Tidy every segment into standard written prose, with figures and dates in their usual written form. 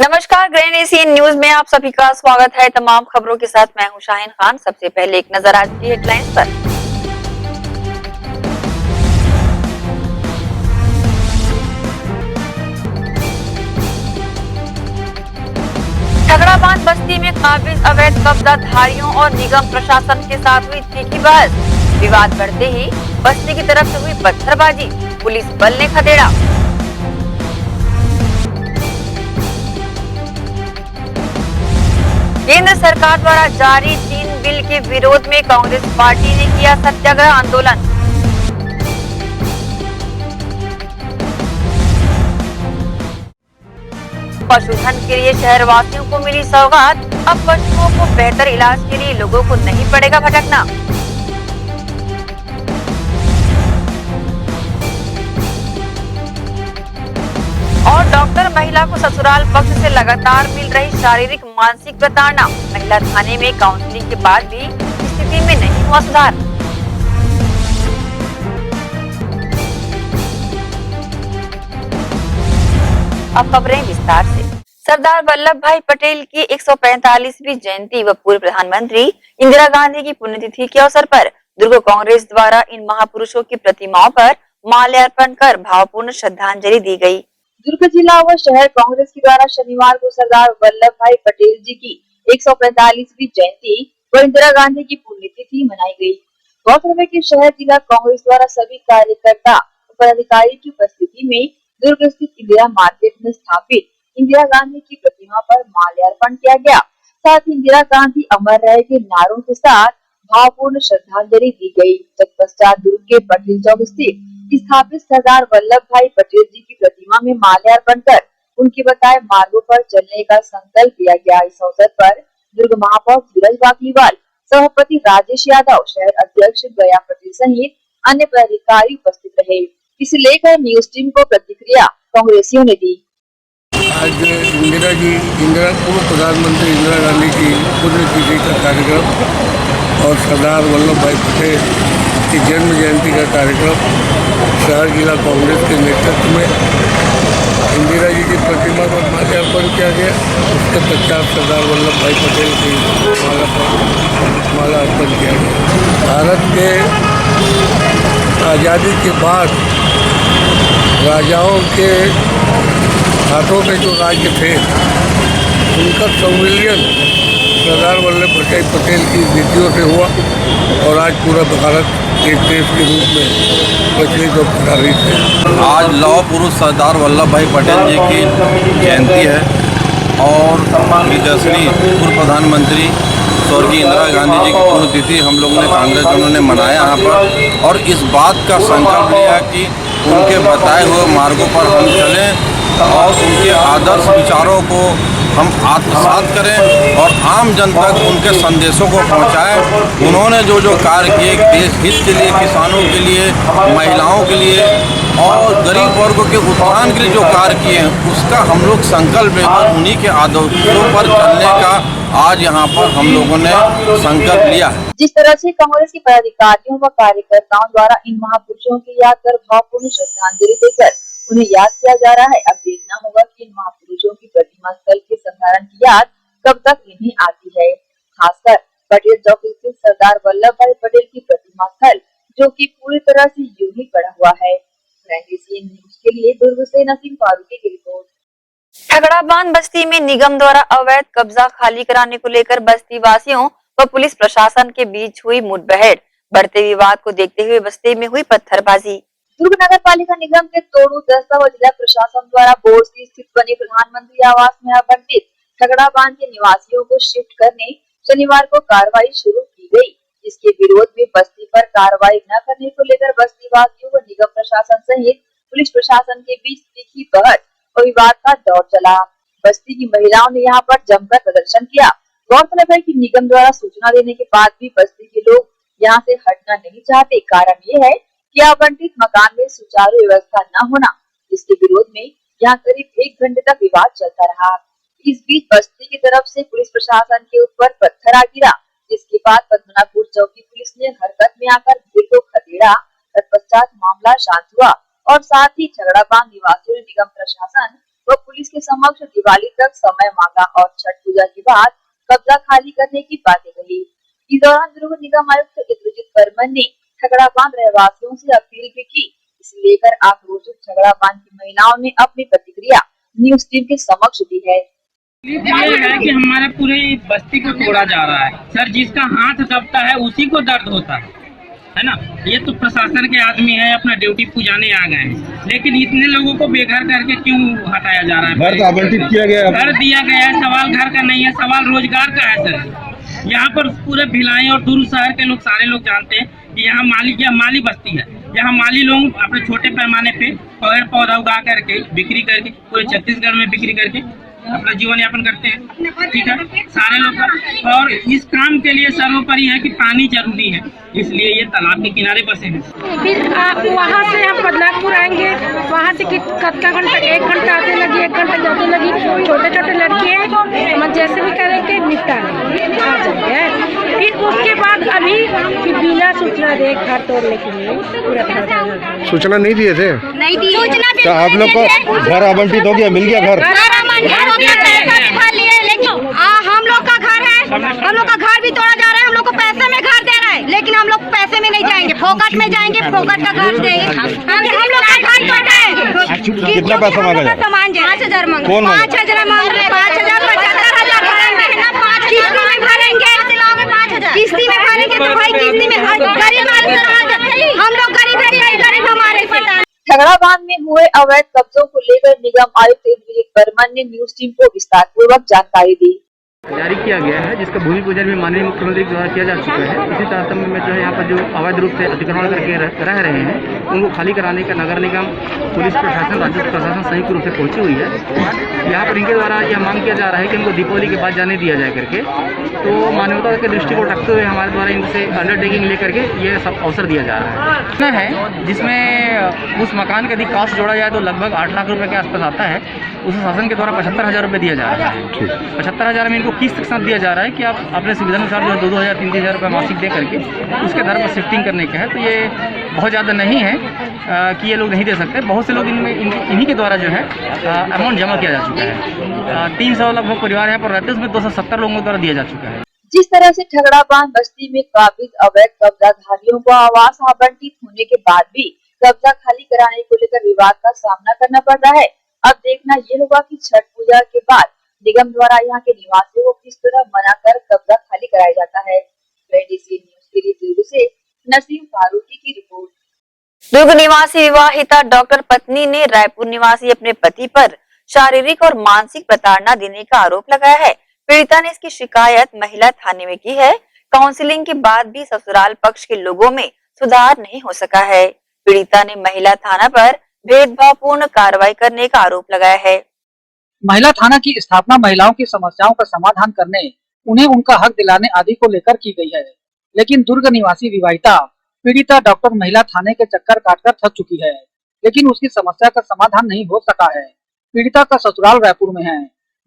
नमस्कार, grand Asian news में आप सभी का स्वागत है। तमाम खबरों के साथ मैं हूं शाहीन खान। सबसे पहले एक नजर आज की हेडलाइंस पर। ठगड़ाबांध बस्ती में काबिज अवैध कब्जाधारियों और निगम प्रशासन के साथ हुई तीखी बहस। विवाद बढ़ते ही बस्ती की तरफ से हुई पत्थरबाजी, पुलिस बल ने खदेड़ा। केंद्र सरकार द्वारा जारी 3 बिल के विरोध में कांग्रेस पार्टी ने किया सत्याग्रह आंदोलन। पशुधन के लिए शहरवासियों को मिली सौगात। अब पशुओं को बेहतर इलाज के लिए लोगों को नहीं पड़ेगा भटकना। और डॉक्टर महिला को ससुराल पक्ष से लगातार मिल रही शारीरिक मानसिक प्रताड़ना। महिला थाने में काउंसलिंग के बाद भी स्थिति में नहीं हुआ सुधार। अब खबरें विस्तार से। सरदार वल्लभ भाई पटेल की 145वीं जयंती व पूर्व प्रधानमंत्री इंदिरा गांधी की पुण्यतिथि के अवसर पर दुर्ग कांग्रेस द्वारा इन महापुरुषों की प्रतिमाओं पर माल्यार्पण कर भावपूर्ण श्रद्धांजलि दी गई। दुर्ग जिला व शहर कांग्रेस के द्वारा शनिवार को सरदार वल्लभ भाई पटेल जी की 145वीं जयंती व इंदिरा गांधी की पुण्यतिथि मनाई गई। गौरतलब है कि शहर जिला कांग्रेस द्वारा सभी कार्यकर्ता व पदाधिकारी की उपस्थिति में दुर्ग स्थित इंदिरा मार्केट में स्थापित इंदिरा गांधी की प्रतिमा पर माल्यार्पण किया गया। साथ ही इंदिरा गांधी अमर रहे के नारों के साथ भावपूर्ण श्रद्धांजलि दी गई। तत्पश्चात दुर्ग के पटेल चौक स्थित स्थापित सरदार वल्लभ भाई पटेल जी की प्रतिमा में माल्यार्पण कर उनके बताए मार्गों पर चलने का संकल्प लिया गया। इस अवसर पर दुर्ग महापौर धीरज बाकलीवाल, सभापति राजेश यादव, शहर अध्यक्ष गया पटेल सहित अन्य पदाधिकारी उपस्थित रहे। इसे लेकर न्यूज टीम को प्रतिक्रिया कांग्रेसियों ने दी। आज पूर्व प्रधानमंत्री इंदिरा गांधी की पुण्यतिथि का कार्यक्रम और सरदार वल्लभ भाई पटेल की जन्म जयंती का कार्यक्रम शहर जिला कांग्रेस के नेतृत्व में इंदिरा जी की प्रतिमा पर माल्यार्पण किया गया। उसके पश्चात सरदार वल्लभ भाई पटेल की माला अर्पण किया गया। भारत के आज़ादी के बाद राजाओं के हाथों में जो राज्य थे उनका संविलियन सरदार वल्लभ भाई पटेल की नीतियों से हुआ और आज पूरा भारत एक देश के रूप में प्रचलित और प्रभावित है। आज लौह पुरुष सरदार वल्लभ भाई पटेल जी की जयंती है और यशस्वी पूर्व प्रधानमंत्री स्वर्गीय इंदिरा गांधी जी की पुण्यतिथि हम लोगों ने कांग्रेस वालों ने मनाया यहाँ पर और इस बात का संकल्प लिया कि उनके बताए हुए मार्गों पर हम चलें और उनके आदर्श विचारों को हम आत्मसात करें और आम जनता तक उनके संदेशों को पहुंचाएं। उन्होंने जो जो कार्य किए देश हित के लिए, किसानों के लिए, महिलाओं के लिए और गरीब वर्गों के उत्थान के लिए जो कार्य किए हैं उसका हम लोग संकल्प लेकर उन्हीं के आदर्शों पर चलने का आज यहाँ पर हम लोगों ने संकल्प लिया है। जिस तरह से कांग्रेस के पदाधिकारियों व कार्यकर्ताओं द्वारा इन महापुरुषों की याद कर भावपूर्ण श्रद्धांजलि देकर उन्हें याद किया जा रहा है। अब देखना होगा कि इन महापुरुषों की प्रतिमा स्थल के संधारण की याद कब तक इन्हें आती है। खासकर पटेल चौक स्थित सरदार वल्लभ भाई पटेल की प्रतिमा स्थल जो कि पूरी तरह से यूं ही पड़ा हुआ है। न्यूज के लिए दुर्ग से नसीम फारूकी की रिपोर्ट। ठगड़ाबांध बस्ती में निगम द्वारा अवैध कब्जा खाली कराने को लेकर बस्ती वासियों व पुलिस प्रशासन के बीच हुई मुठभेड़। बढ़ते विवाद को देखते हुए बस्ती में हुई पत्थरबाजी। दुर्ग नगर पालिका निगम के तोड़ू दस्ता व जिला प्रशासन द्वारा बोर्ड स्थित बने प्रधानमंत्री आवास में आवंटित ठगड़ाबांध के निवासियों को शिफ्ट करने शनिवार को कार्रवाई शुरू की गई। जिसके विरोध में बस्ती पर कार्रवाई न करने को लेकर बस्ती वासियों व निगम प्रशासन सहित पुलिस प्रशासन के बीच तीखी बहस और विवाद का दौर चला। बस्ती की महिलाओं ने यहाँ पर जमकर प्रदर्शन किया। गौरतलब है कि निगम द्वारा सूचना देने के बाद भी बस्ती के लोग यहाँ से हटना नहीं चाहते। कारण ये है कि आवंटित मकान में सुचारू व्यवस्था न होना, जिसके विरोध में यहाँ करीब 1 घंटे तक विवाद चलता रहा। इस बीच बस्ती की तरफ से पुलिस प्रशासन के ऊपर पत्थर आ गिरा, जिसके बाद पद्मनाभपुर चौकी पुलिस ने हरकत में आकर भीड़ को खदेड़ा। तत्पश्चात मामला शांत हुआ और साथ ही ठगड़ाबांध निवासियों ने निगम प्रशासन व पुलिस के समक्ष दिवाली तक समय मांगा और छठ पूजा के बाद कब्जा खाली करने की बातें कही। इस दौरान दुर्ग निगम आयुक्त इंद्रजीत बर्मन ने ठगड़ा बांध रहवासियों से अपील भी की। इसे लेकर आक्रोशित ठगड़ा बांध की महिलाओं ने अपनी प्रतिक्रिया न्यूज टीम के समक्ष दी है। ये है कि हमारे पूरे बस्ती को तोड़ा जा रहा है सर। जिसका हाथ दबता है उसी को दर्द होता है ना। ये तो प्रशासन के आदमी है, अपना ड्यूटी पुजाने आ गए हैं, लेकिन इतने लोगों को बेघर करके क्यों हटाया जा रहा है? घर आवंटित किया गया है, घर दिया गया है, सवाल घर का नहीं है, सवाल रोजगार का है सर। यहाँ पर पूरे भिलाई और दूर शहर के लोग सारे लोग जानते हैं कि यहाँ माली बस्ती है। यहाँ माली लोग अपने छोटे पैमाने पे पेड़ पौधा उगा करके बिक्री करके पूरे छत्तीसगढ़ में बिक्री करके अपना जीवन यापन करते हैं। ठीक है, सारे लोग का। और इस काम के लिए सर्वोपरि है कि पानी जरूरी है, इसलिए ये तालाब के किनारे बसे हैं। फिर आप वहाँ से हम बदलापुर आएंगे, वहाँ से कितना घंटा, 1 घंटा आते लगी, 1 घंटा जाते लगी। छोटे छोटे लड़के हैं, हम जैसे भी करेंगे निपटा लेंगे, आ जाएंगे। फिर उसके बाद अभी फिर बिना सूचना दे घर तोड़ने के लिए पूरा सूचना नहीं दिए थे? नहीं दी सूचना। तो आप लोग को घर आवंटित हो गया, मिल गया घर? हम लोग का घर है, हम लोग का घर भी तोड़ा जा रहा है। हम लोग को पैसे में घर दे रहा है, लेकिन हम लोग पैसे में नहीं जाएंगे, फोकट में जाएंगे, फोकट का घर देंगे। हम लोग का घर तोड़ा है। कितना पैसा मांगा जाए? 5,000 मांग, कौन 5,000 मांग रहे, 5,000 75,000 किस्ती में भरेंगे, किस्ती में भरेंगे तो भाई किस्ती में गरीब हम लोग गरीब है, गरीब हमारे से। ठगड़ा बांध में हुए अवैध कब्जों को लेकर निगम आयुक्त इंद्रजीत बर्मन ने न्यूज टीम को विस्तार पूर्वक जानकारी दी। जारी किया गया है, जिसका भूमि पूजन भी माननीय मुख्यमंत्री के द्वारा किया जा चुका है। इसी तारतम्य में जो है यहाँ पर जो अवैध रूप से अतिक्रमण करके रह रहे हैं, उनको खाली कराने का नगर निगम, पुलिस प्रशासन, राज्य प्रशासन संयुक्त रूप से पहुंची हुई है। यहाँ पर इनके द्वारा यह मांग किया जा रहा है कि इनको दीपावली के बाद जाने दिया जाए करके। तो मानवता के दृष्टि को रखते हुए हमारे द्वारा इनसे अंडरटेकिंग लेकर के ये सब अवसर दिया जा रहा है जिसमें उस मकान का यदि कास्ट जोड़ा जाए तो लगभग 8 लाख रुपये के आसपास आता है। उस शासन के द्वारा 75,000 रुपये दिया जा रहा है। 75,000 में इनको किस्त के साथ दिया जा रहा है कि आप अपने सुविधा अनुसार जो 2,000 3,000 रुपये मासिक दे करके उसके दर पर शिफ्टिंग करने का है। तो ये बहुत ज़्यादा नहीं है कि ये लोग नहीं दे सकते। बहुत से लोग इन्हीं के द्वारा जो है अमाउंट जमा किया जा चुका है। 300 लगभग परिवार यहाँ पर रहते हैं, उसमें 270 लोगों द्वारा दिया जा चुका है। जिस तरह से ठगड़ा बांध बस्ती में काबिज अवैध कब्जाधारियों को आवास आवंटित होने के बाद भी कब्जा खाली कराने को लेकर विवाद का सामना करना पड़ रहा है। अब देखना ये होगा कि छठ पूजा के बाद निगम द्वारा यहाँ के निवासियों को किस तरह मनाकर कब्जा खाली कराया जाता है। NDC न्यूज के लिए दुर्ग से नसीम फारूकी की रिपोर्ट। दुर्ग निवासी विवाहिता डॉक्टर पत्नी ने रायपुर निवासी अपने पति पर शारीरिक और मानसिक प्रताड़ना देने का आरोप लगाया है। पीड़िता ने इसकी शिकायत महिला थाने में की है। काउंसलिंग के बाद भी ससुराल पक्ष के लोगों में सुधार नहीं हो सका है। पीड़िता ने महिला थाना पर भेदभावपूर्ण कार्रवाई करने का आरोप लगाया है। महिला थाना की स्थापना महिलाओं की समस्याओं का समाधान करने, उन्हें उनका हक दिलाने आदि को लेकर की गई है, लेकिन दुर्ग निवासी विवाहिता पीड़िता डॉक्टर महिला थाने के चक्कर काटकर थक चुकी है, लेकिन उसकी समस्या का समाधान नहीं हो सका है। पीड़िता का ससुराल रायपुर में है,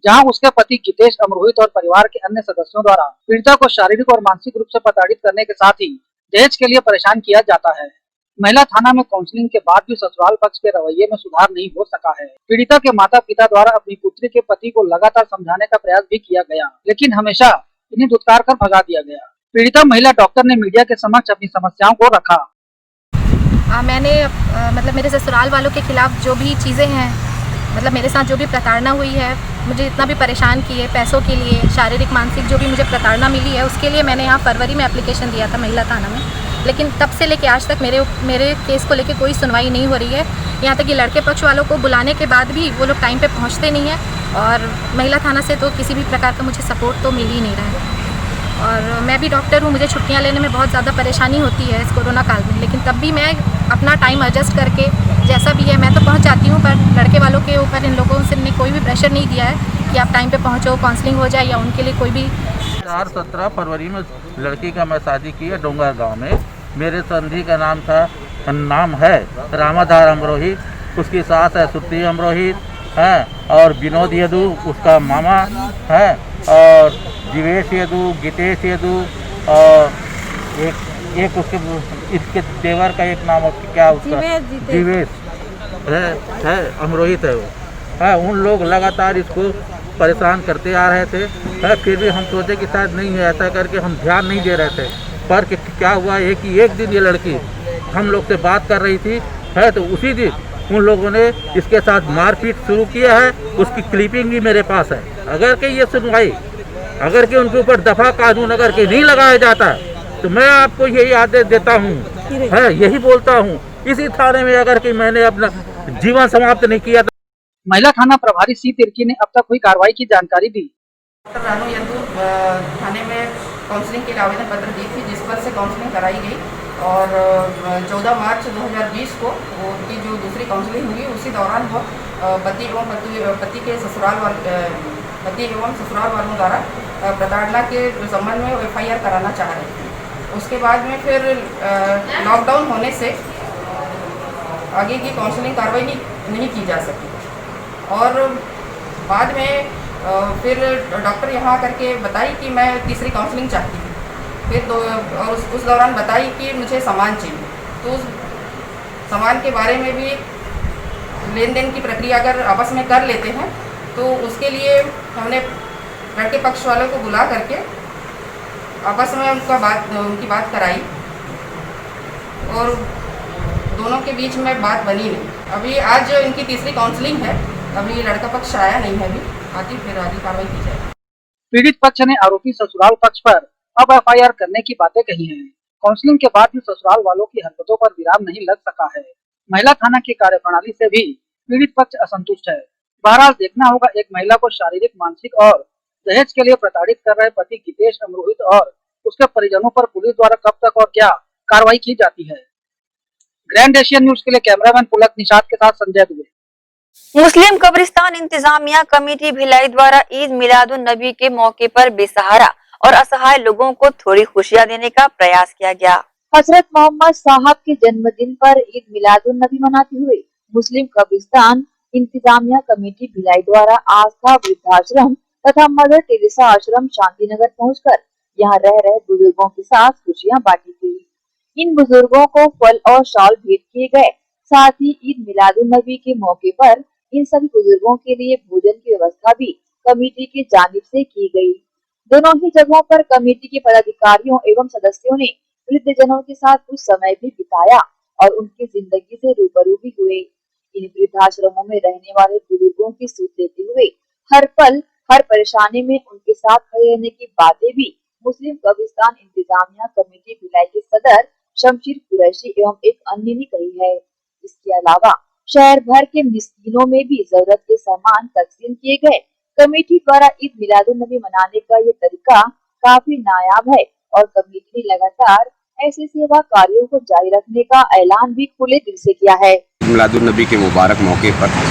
जहां उसके पति गीतेश अमरोहित और परिवार के अन्य सदस्यों द्वारा पीड़िता को शारीरिक और मानसिक रूप से प्रताड़ित करने के साथ ही दहेज के लिए परेशान किया जाता है। महिला थाना में काउंसलिंग के बाद भी ससुराल पक्ष के रवैये में सुधार नहीं हो सका है। पीड़िता के माता पिता द्वारा अपनी पुत्री के पति को लगातार समझाने का प्रयास भी किया गया, लेकिन हमेशा इन्हें धुतकार कर भगा दिया गया। पीड़िता महिला डॉक्टर ने मीडिया के समक्ष अपनी समस्याओं को रखा। मैंने मतलब मेरे ससुराल वालों के खिलाफ जो भी चीज़ें हैं, मतलब मेरे साथ जो भी प्रताड़ना हुई है, मुझे इतना भी परेशान किए पैसों के लिए, शारीरिक मानसिक जो भी मुझे प्रताड़ना मिली है, उसके लिए मैंने यहाँ फरवरी में एप्लीकेशन दिया था महिला थाना में। लेकिन तब से लेके आज तक मेरे केस को लेके कोई सुनवाई नहीं हो रही है। यहाँ तक कि लड़के पक्ष वालों को बुलाने के बाद भी वो लोग टाइम पे पहुँचते नहीं हैं, और महिला थाना से तो किसी भी प्रकार का मुझे सपोर्ट तो मिल ही नहीं रहा है। और मैं भी डॉक्टर हूँ, मुझे छुट्टियाँ लेने में बहुत ज़्यादा परेशानी होती है इस कोरोना काल में, लेकिन तब भी मैं अपना टाइम एडजस्ट करके जैसा भी है मैं तो पहुँच जाती हूँ। पर लड़के वालों के ऊपर इन लोगों से कोई भी प्रेशर नहीं दिया है कि आप टाइम पे पहुँचो, काउंसलिंग हो जाए, या उनके लिए कोई भी। 17 फरवरी में लड़की का मैं शादी की है डोंगर गांव में। मेरे संधि का नाम है रामाधार अमरोहित, उसकी सास है श्रुति अमरोहित है, और विनोद यदु उसका मामा है, और जीवेश यदु, गीतेश यदु, और एक उसके इसके देवर का एक नाम क्या उसका जीवेश है अमरोहित है वो। है, उन लोग लगातार इसको परेशान करते आ रहे थे। है, फिर भी हम सोचे कि शायद नहीं है, ऐसा करके हम ध्यान नहीं दे रहे थे। पर क्या हुआ है कि एक दिन ये लड़की हम लोग से बात कर रही थी, है, तो उसी दिन उन लोगों ने इसके साथ मारपीट शुरू किया है। उसकी क्लिपिंग भी मेरे पास है। अगर कि ये सुनवाई, अगर कि उनके ऊपर दफा कानून अगर कि नहीं लगाया जाता तो मैं आपको यही आदेश देता हूँ, है, यही बोलता हूँ, इसी थाने में अगर कि मैंने अपना जीवन समाप्त नहीं किया। महिला थाना प्रभारी सी तिर्की ने अब तक हुई कार्रवाई की जानकारी दी। रानू यंदू थाने में काउंसलिंग के लिए आवेदन पत्र दी थी, जिस पर से काउंसलिंग कराई गई और 14 मार्च 2020 को वो उनकी जो दूसरी काउंसलिंग हुई, उसी दौरान वो पति एवं ससुराल वालों द्वारा प्रताड़ना के संबंध में FIR कराना चाह रहे थे। उसके बाद में फिर लॉकडाउन होने से आगे की काउंसलिंग कार्रवाई नहीं की जा सकी और बाद में फिर डॉक्टर यहाँ करके बताई कि मैं तीसरी काउंसलिंग चाहती हूँ। फिर और उस दौरान बताई कि मुझे सामान चाहिए, तो उस सामान के बारे में भी लेन देन की प्रक्रिया अगर आपस में कर लेते हैं तो उसके लिए हमने लड़के पक्ष वालों को बुला करके आपस में उनकी बात कराई और दोनों के बीच में बात बनी नहीं। अभी आज इनकी तीसरी काउंसलिंग है, अभी लड़का पक्ष आया नहीं है, अभी फिर आगे कार्रवाई की जाएगी। पीड़ित पक्ष ने आरोपी ससुराल पक्ष पर अब FIR करने की बातें कही हैं। काउंसलिंग के बाद भी ससुराल वालों की हरकतों पर विराम नहीं लग सका है। महिला थाना की कार्यप्रणाली से भी पीड़ित पक्ष असंतुष्ट है। बहरहाल देखना होगा एक महिला को शारीरिक, मानसिक और दहेज के लिए प्रताड़ित कर रहे पति गीतेश अमरोहित और उसके परिजनों पर पुलिस द्वारा कब तक और क्या कार्रवाई की जाती है। ग्रैंड एशियन न्यूज के लिए कैमरामैन पुलक निषाद के साथ संजय दुबे। मुस्लिम कब्रिस्तान इंतजामिया कमेटी भिलाई द्वारा ईद मिलादुन नबी के मौके पर बेसहारा और असहाय लोगों को थोड़ी खुशियां देने का प्रयास किया गया। हजरत मोहम्मद साहब के जन्मदिन पर ईद मिलादुन नबी मनाते हुए मुस्लिम कब्रिस्तान इंतजामिया कमेटी भिलाई द्वारा आस्था वृद्धाश्रम तथा मदर टेरेसा आश्रम शांतिनगर पहुंचकर यहां रह रहे बुजुर्गों के साथ खुशियां बांटी गई। इन बुजुर्गों को फल और शॉल भेंट किए गए। साथ ही ईद मिलादुन नबी के मौके पर इन सभी बुजुर्गों के लिए भोजन की व्यवस्था भी कमेटी की जानिब से की गई। दोनों ही जगहों पर कमेटी के पदाधिकारियों एवं सदस्यों ने वृद्धजनों के साथ कुछ समय भी बिताया और उनकी जिंदगी से रूबरू भी हुए। इन वृद्धाश्रमों में रहने वाले बुजुर्गों की सुध लेते हुए हर पल हर परेशानी में उनके साथ खड़े रहने की बातें भी मुस्लिम कब्रिस्तान इंतजामिया कमेटी भिलाई के सदर शमशीर कुरैशी एवं एक अन्य ने कही है। इसके अलावा शहर भर के मिस्कीनों में भी जरूरत के सामान तकसीम किए गए। कमेटी द्वारा ईद मिलादुन नबी मनाने का ये तरीका काफी नायाब है और कमेटी ने लगातार ऐसे सेवा कार्यों को जारी रखने का ऐलान भी खुले दिल से किया है। मिलादुन नबी के मुबारक मौके पर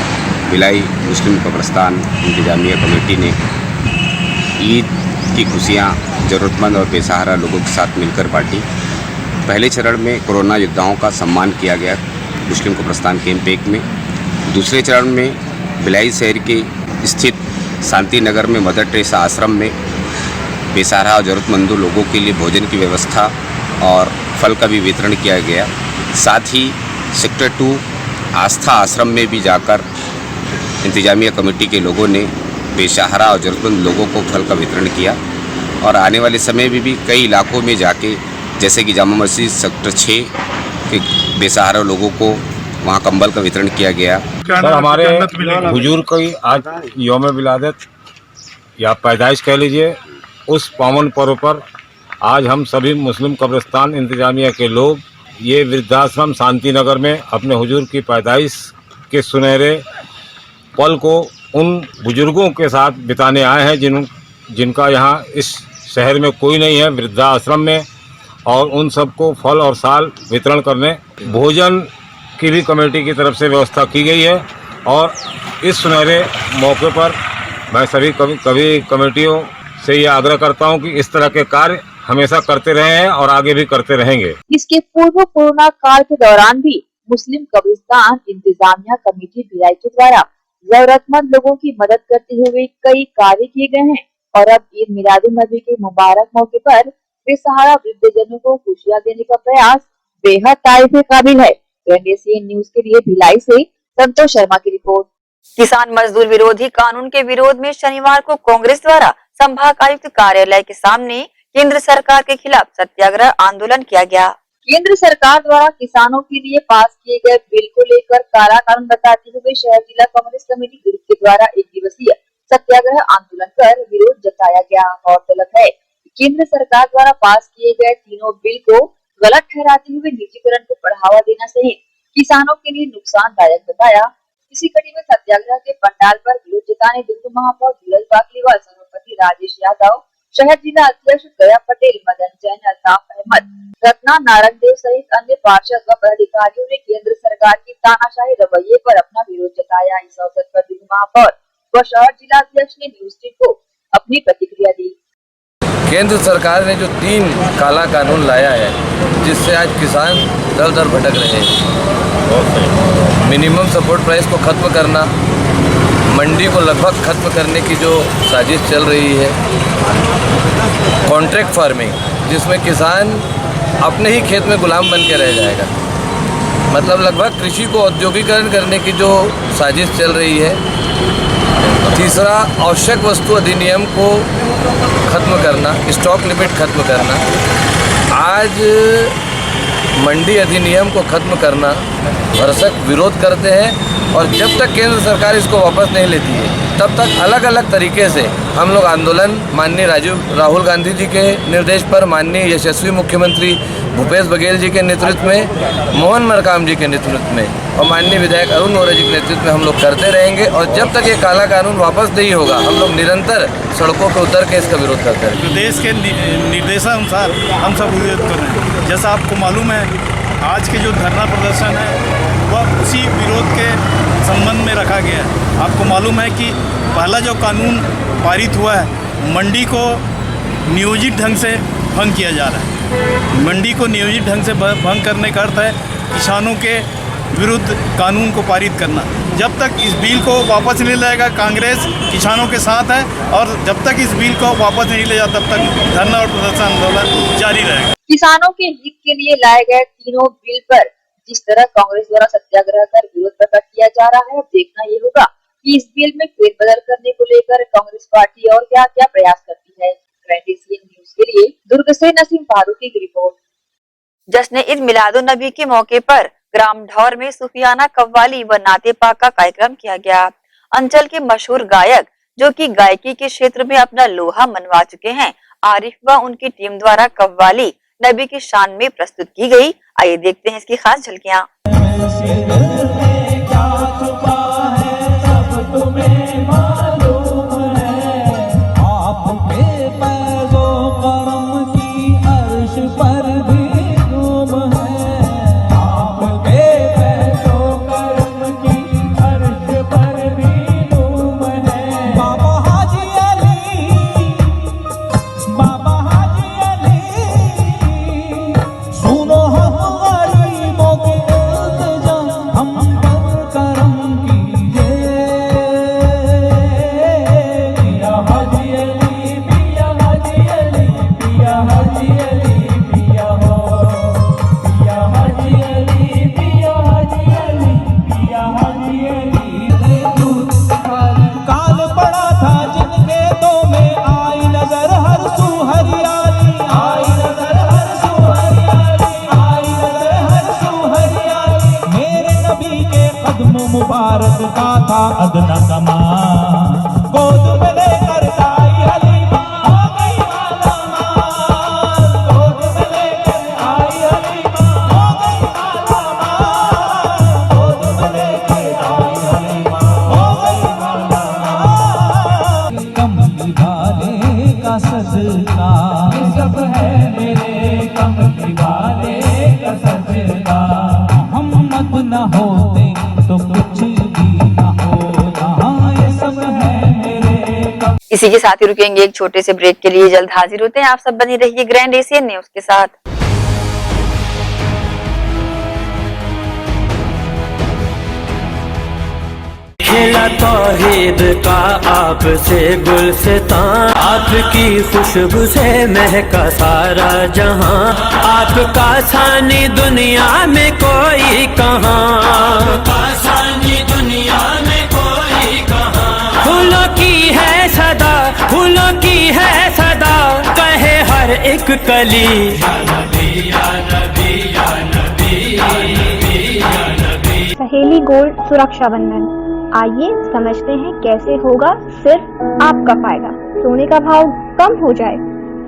भिलाई मुस्लिम कब्रिस्तान इंतजामिया कमेटी ने ईद की खुशियाँ जरूरतमंद और बेसहारा लोगों के साथ मिलकर बांटी। पहले चरण में कोरोना योद्धाओं का सम्मान किया गया मुस्लिम कब्रिस्तान कैंप 1 में। दूसरे चरण में भिलाई शहर के स्थित शांति नगर में मदर टेरेसा आश्रम में बेसहारा और ज़रूरतमंदों लोगों के लिए भोजन की व्यवस्था और फल का भी वितरण किया गया। साथ ही सेक्टर 2 आस्था आश्रम में भी जाकर इंतजामिया कमेटी के लोगों ने बेसहारा और ज़रूरतमंद लोगों को फल का वितरण किया और आने वाले समय में भी कई इलाकों में जाके जैसे कि जामा मस्जिद सेक्टर 6 के बेसहारा लोगों को वहाँ कंबल का वितरण किया गया। सर, हमारे बुजुर्ग की आज यौम विलादत या पैदाइश कह लीजिए, उस पावन पर्व पर आज हम सभी मुस्लिम कब्रिस्तान इंतजामिया के लोग ये वृद्धाश्रम शांति नगर में अपने हुजूर की पैदाइश के सुनहरे पल को उन बुजुर्गों के साथ बिताने आए हैं जिनका यहाँ इस शहर में कोई नहीं है वृद्धाश्रम में, और उन सबको फल और साल वितरण करने भोजन की भी कमेटी की तरफ से व्यवस्था की गई है। और इस सुनहरे मौके पर मैं सभी कमेटियों से ये आग्रह करता हूं कि इस तरह के कार्य हमेशा करते रहे हैं और आगे भी करते रहेंगे। इसके पूर्व कोरोना काल के दौरान भी मुस्लिम कब्रिस्तान इंतजामिया कमेटी भिलाई के द्वारा जरूरतमंद लोगों की मदद करते हुए कई कार्य किए गए हैं और अब ईद मिलादुन नबी के मुबारक मौके पर बेसहारा वृद्धजनों को खुशियां देने का प्रयास बेहद तारीफ काबिल है। ग्रैंड एशियन न्यूज के लिए भिलाई से संतोष शर्मा की रिपोर्ट। किसान मजदूर विरोधी कानून के विरोध में शनिवार को कांग्रेस द्वारा संभाग आयुक्त कार्यालय के सामने केंद्र सरकार के खिलाफ सत्याग्रह आंदोलन किया गया। केंद्र सरकार द्वारा किसानों के लिए पास किए गए बिल को लेकर काला कानून बताते हुए शहर जिला कांग्रेस कमेटी दुर्ग के द्वारा 1 दिवसीय सत्याग्रह आंदोलन कर विरोध जताया गया। गौरतलब है केंद्र सरकार द्वारा पास किए गए तीनों बिल को गलत ठहराते हुए निजीकरण को बढ़ावा देना सहित किसानों के लिए नुकसानदायक बताया। इसी कड़ी में सत्याग्रह के पंडाल पर विरोध जताने दुर्ग महापौर धीरज बाकलीवाल, सभापति राजेश यादव, शहर जिला अध्यक्ष गया पटेल, मदन जैन, अल्ताफ अहमद, रत्ना नारायण देव सहित अन्य पार्षद व पदाधिकारियों ने केंद्र सरकार की तानाशाही रवैये पर अपना विरोध जताया। इस अवसर पर दुर्ग महापौर व शहर जिला अध्यक्ष ने न्यूज टीम को अपनी प्रतिक्रिया दी। केंद्र सरकार ने जो 3 काला कानून लाया है जिससे आज किसान दर दर भटक रहे हैं, मिनिमम सपोर्ट प्राइस को खत्म करना, मंडी को लगभग खत्म करने की जो साजिश चल रही है, कॉन्ट्रैक्ट फार्मिंग जिसमें किसान अपने ही खेत में गुलाम बन के रह जाएगा, मतलब लगभग कृषि को औद्योगिकरण करने की जो साजिश चल रही है। तीसरा, आवश्यक वस्तु अधिनियम को खत्म करना, स्टॉक लिमिट खत्म करना, आज मंडी अधिनियम को खत्म करना भरसक विरोध करते हैं और जब तक केंद्र सरकार इसको वापस नहीं लेती है तब तक अलग अलग तरीके से हम लोग आंदोलन माननीय राहुल गांधी जी के निर्देश पर, माननीय यशस्वी मुख्यमंत्री भूपेश बघेल जी के नेतृत्व में, मोहन मरकाम जी के नेतृत्व में और माननीय विधायक अरुण वोरा जी के नेतृत्व में हम लोग करते रहेंगे और जब तक ये काला कानून वापस नहीं होगा हम लोग निरंतर सड़कों पर उतर के इसका विरोध करते रहेंगे। प्रदेश के निर्देशानुसार हम सब विरोध कर रहे हैं। जैसा आपको मालूम है आज के जो धरना प्रदर्शन है वह उसी विरोध के संबंध में रखा गया है। आपको मालूम है कि पहला जो कानून पारित हुआ है मंडी को नियोजित ढंग से भंग किया जा रहा है। मंडी को नियोजित ढंग से भंग करने का अर्थ है किसानों के विरुद्ध कानून को पारित करना। जब तक इस बिल को वापस नहीं लाएगा कांग्रेस किसानों के साथ है और जब तक इस बिल को वापस नहीं ले जाता तब तक धरना और प्रदर्शन आंदोलन जारी रहेगा। किसानों के हित के लिए लाए गए तीनों बिल पर जिस तरह कांग्रेस द्वारा सत्याग्रह कर विरोध प्रकट किया जा रहा है, अब देखना ये होगा कि इस बिल में फेरबदल करने को लेकर कांग्रेस पार्टी और क्या क्या प्रयास करती है। न्यूज के लिए दुर्ग से नसीम फारूकी की रिपोर्ट। जश्न ईद मिलादुन नबी के मौके पर ग्राम ढौर में सूफियाना कव्वाली व नाते पाक का कार्यक्रम किया गया। अंचल के मशहूर गायक जो कि गायकी के क्षेत्र में अपना लोहा मनवा चुके हैं, आरिफ व उनकी टीम द्वारा कव्वाली नबी की शान में प्रस्तुत की गई। आइए देखते हैं इसकी खास झलकियां। मुबारक का था अदना कमा गोद में लेकर आई हलीमा हो गई मालामाल, गोद में लेकर आई हलीमा हो गई मालामाल, गोद में लेकर आई हलीमा हो गई मालामाल। कमली वाले का सदका सब है मेरे कमली वाले का सदका, मोहम्मद न होते तो कुछ भी ना हो, ये सब है मेरे। इसी के साथ ही रुकेंगे एक छोटे से ब्रेक के लिए, जल्द हाजिर होते हैं। आप सब बने रहिए ग्रैंड एशियन न्यूज के साथ। खिला तौहीद का आपसे गुलसितां, आपकी खुशबू से महका सारा जहां, आपका सानी दुनिया में कोई कहां, आपका सानी दुनिया में कोई है सदा कहे हर एक कली। सहेली गोल्ड सुरक्षा बंधन, आइए समझते हैं कैसे होगा सिर्फ आपका फायदा। सोने का भाव कम हो जाए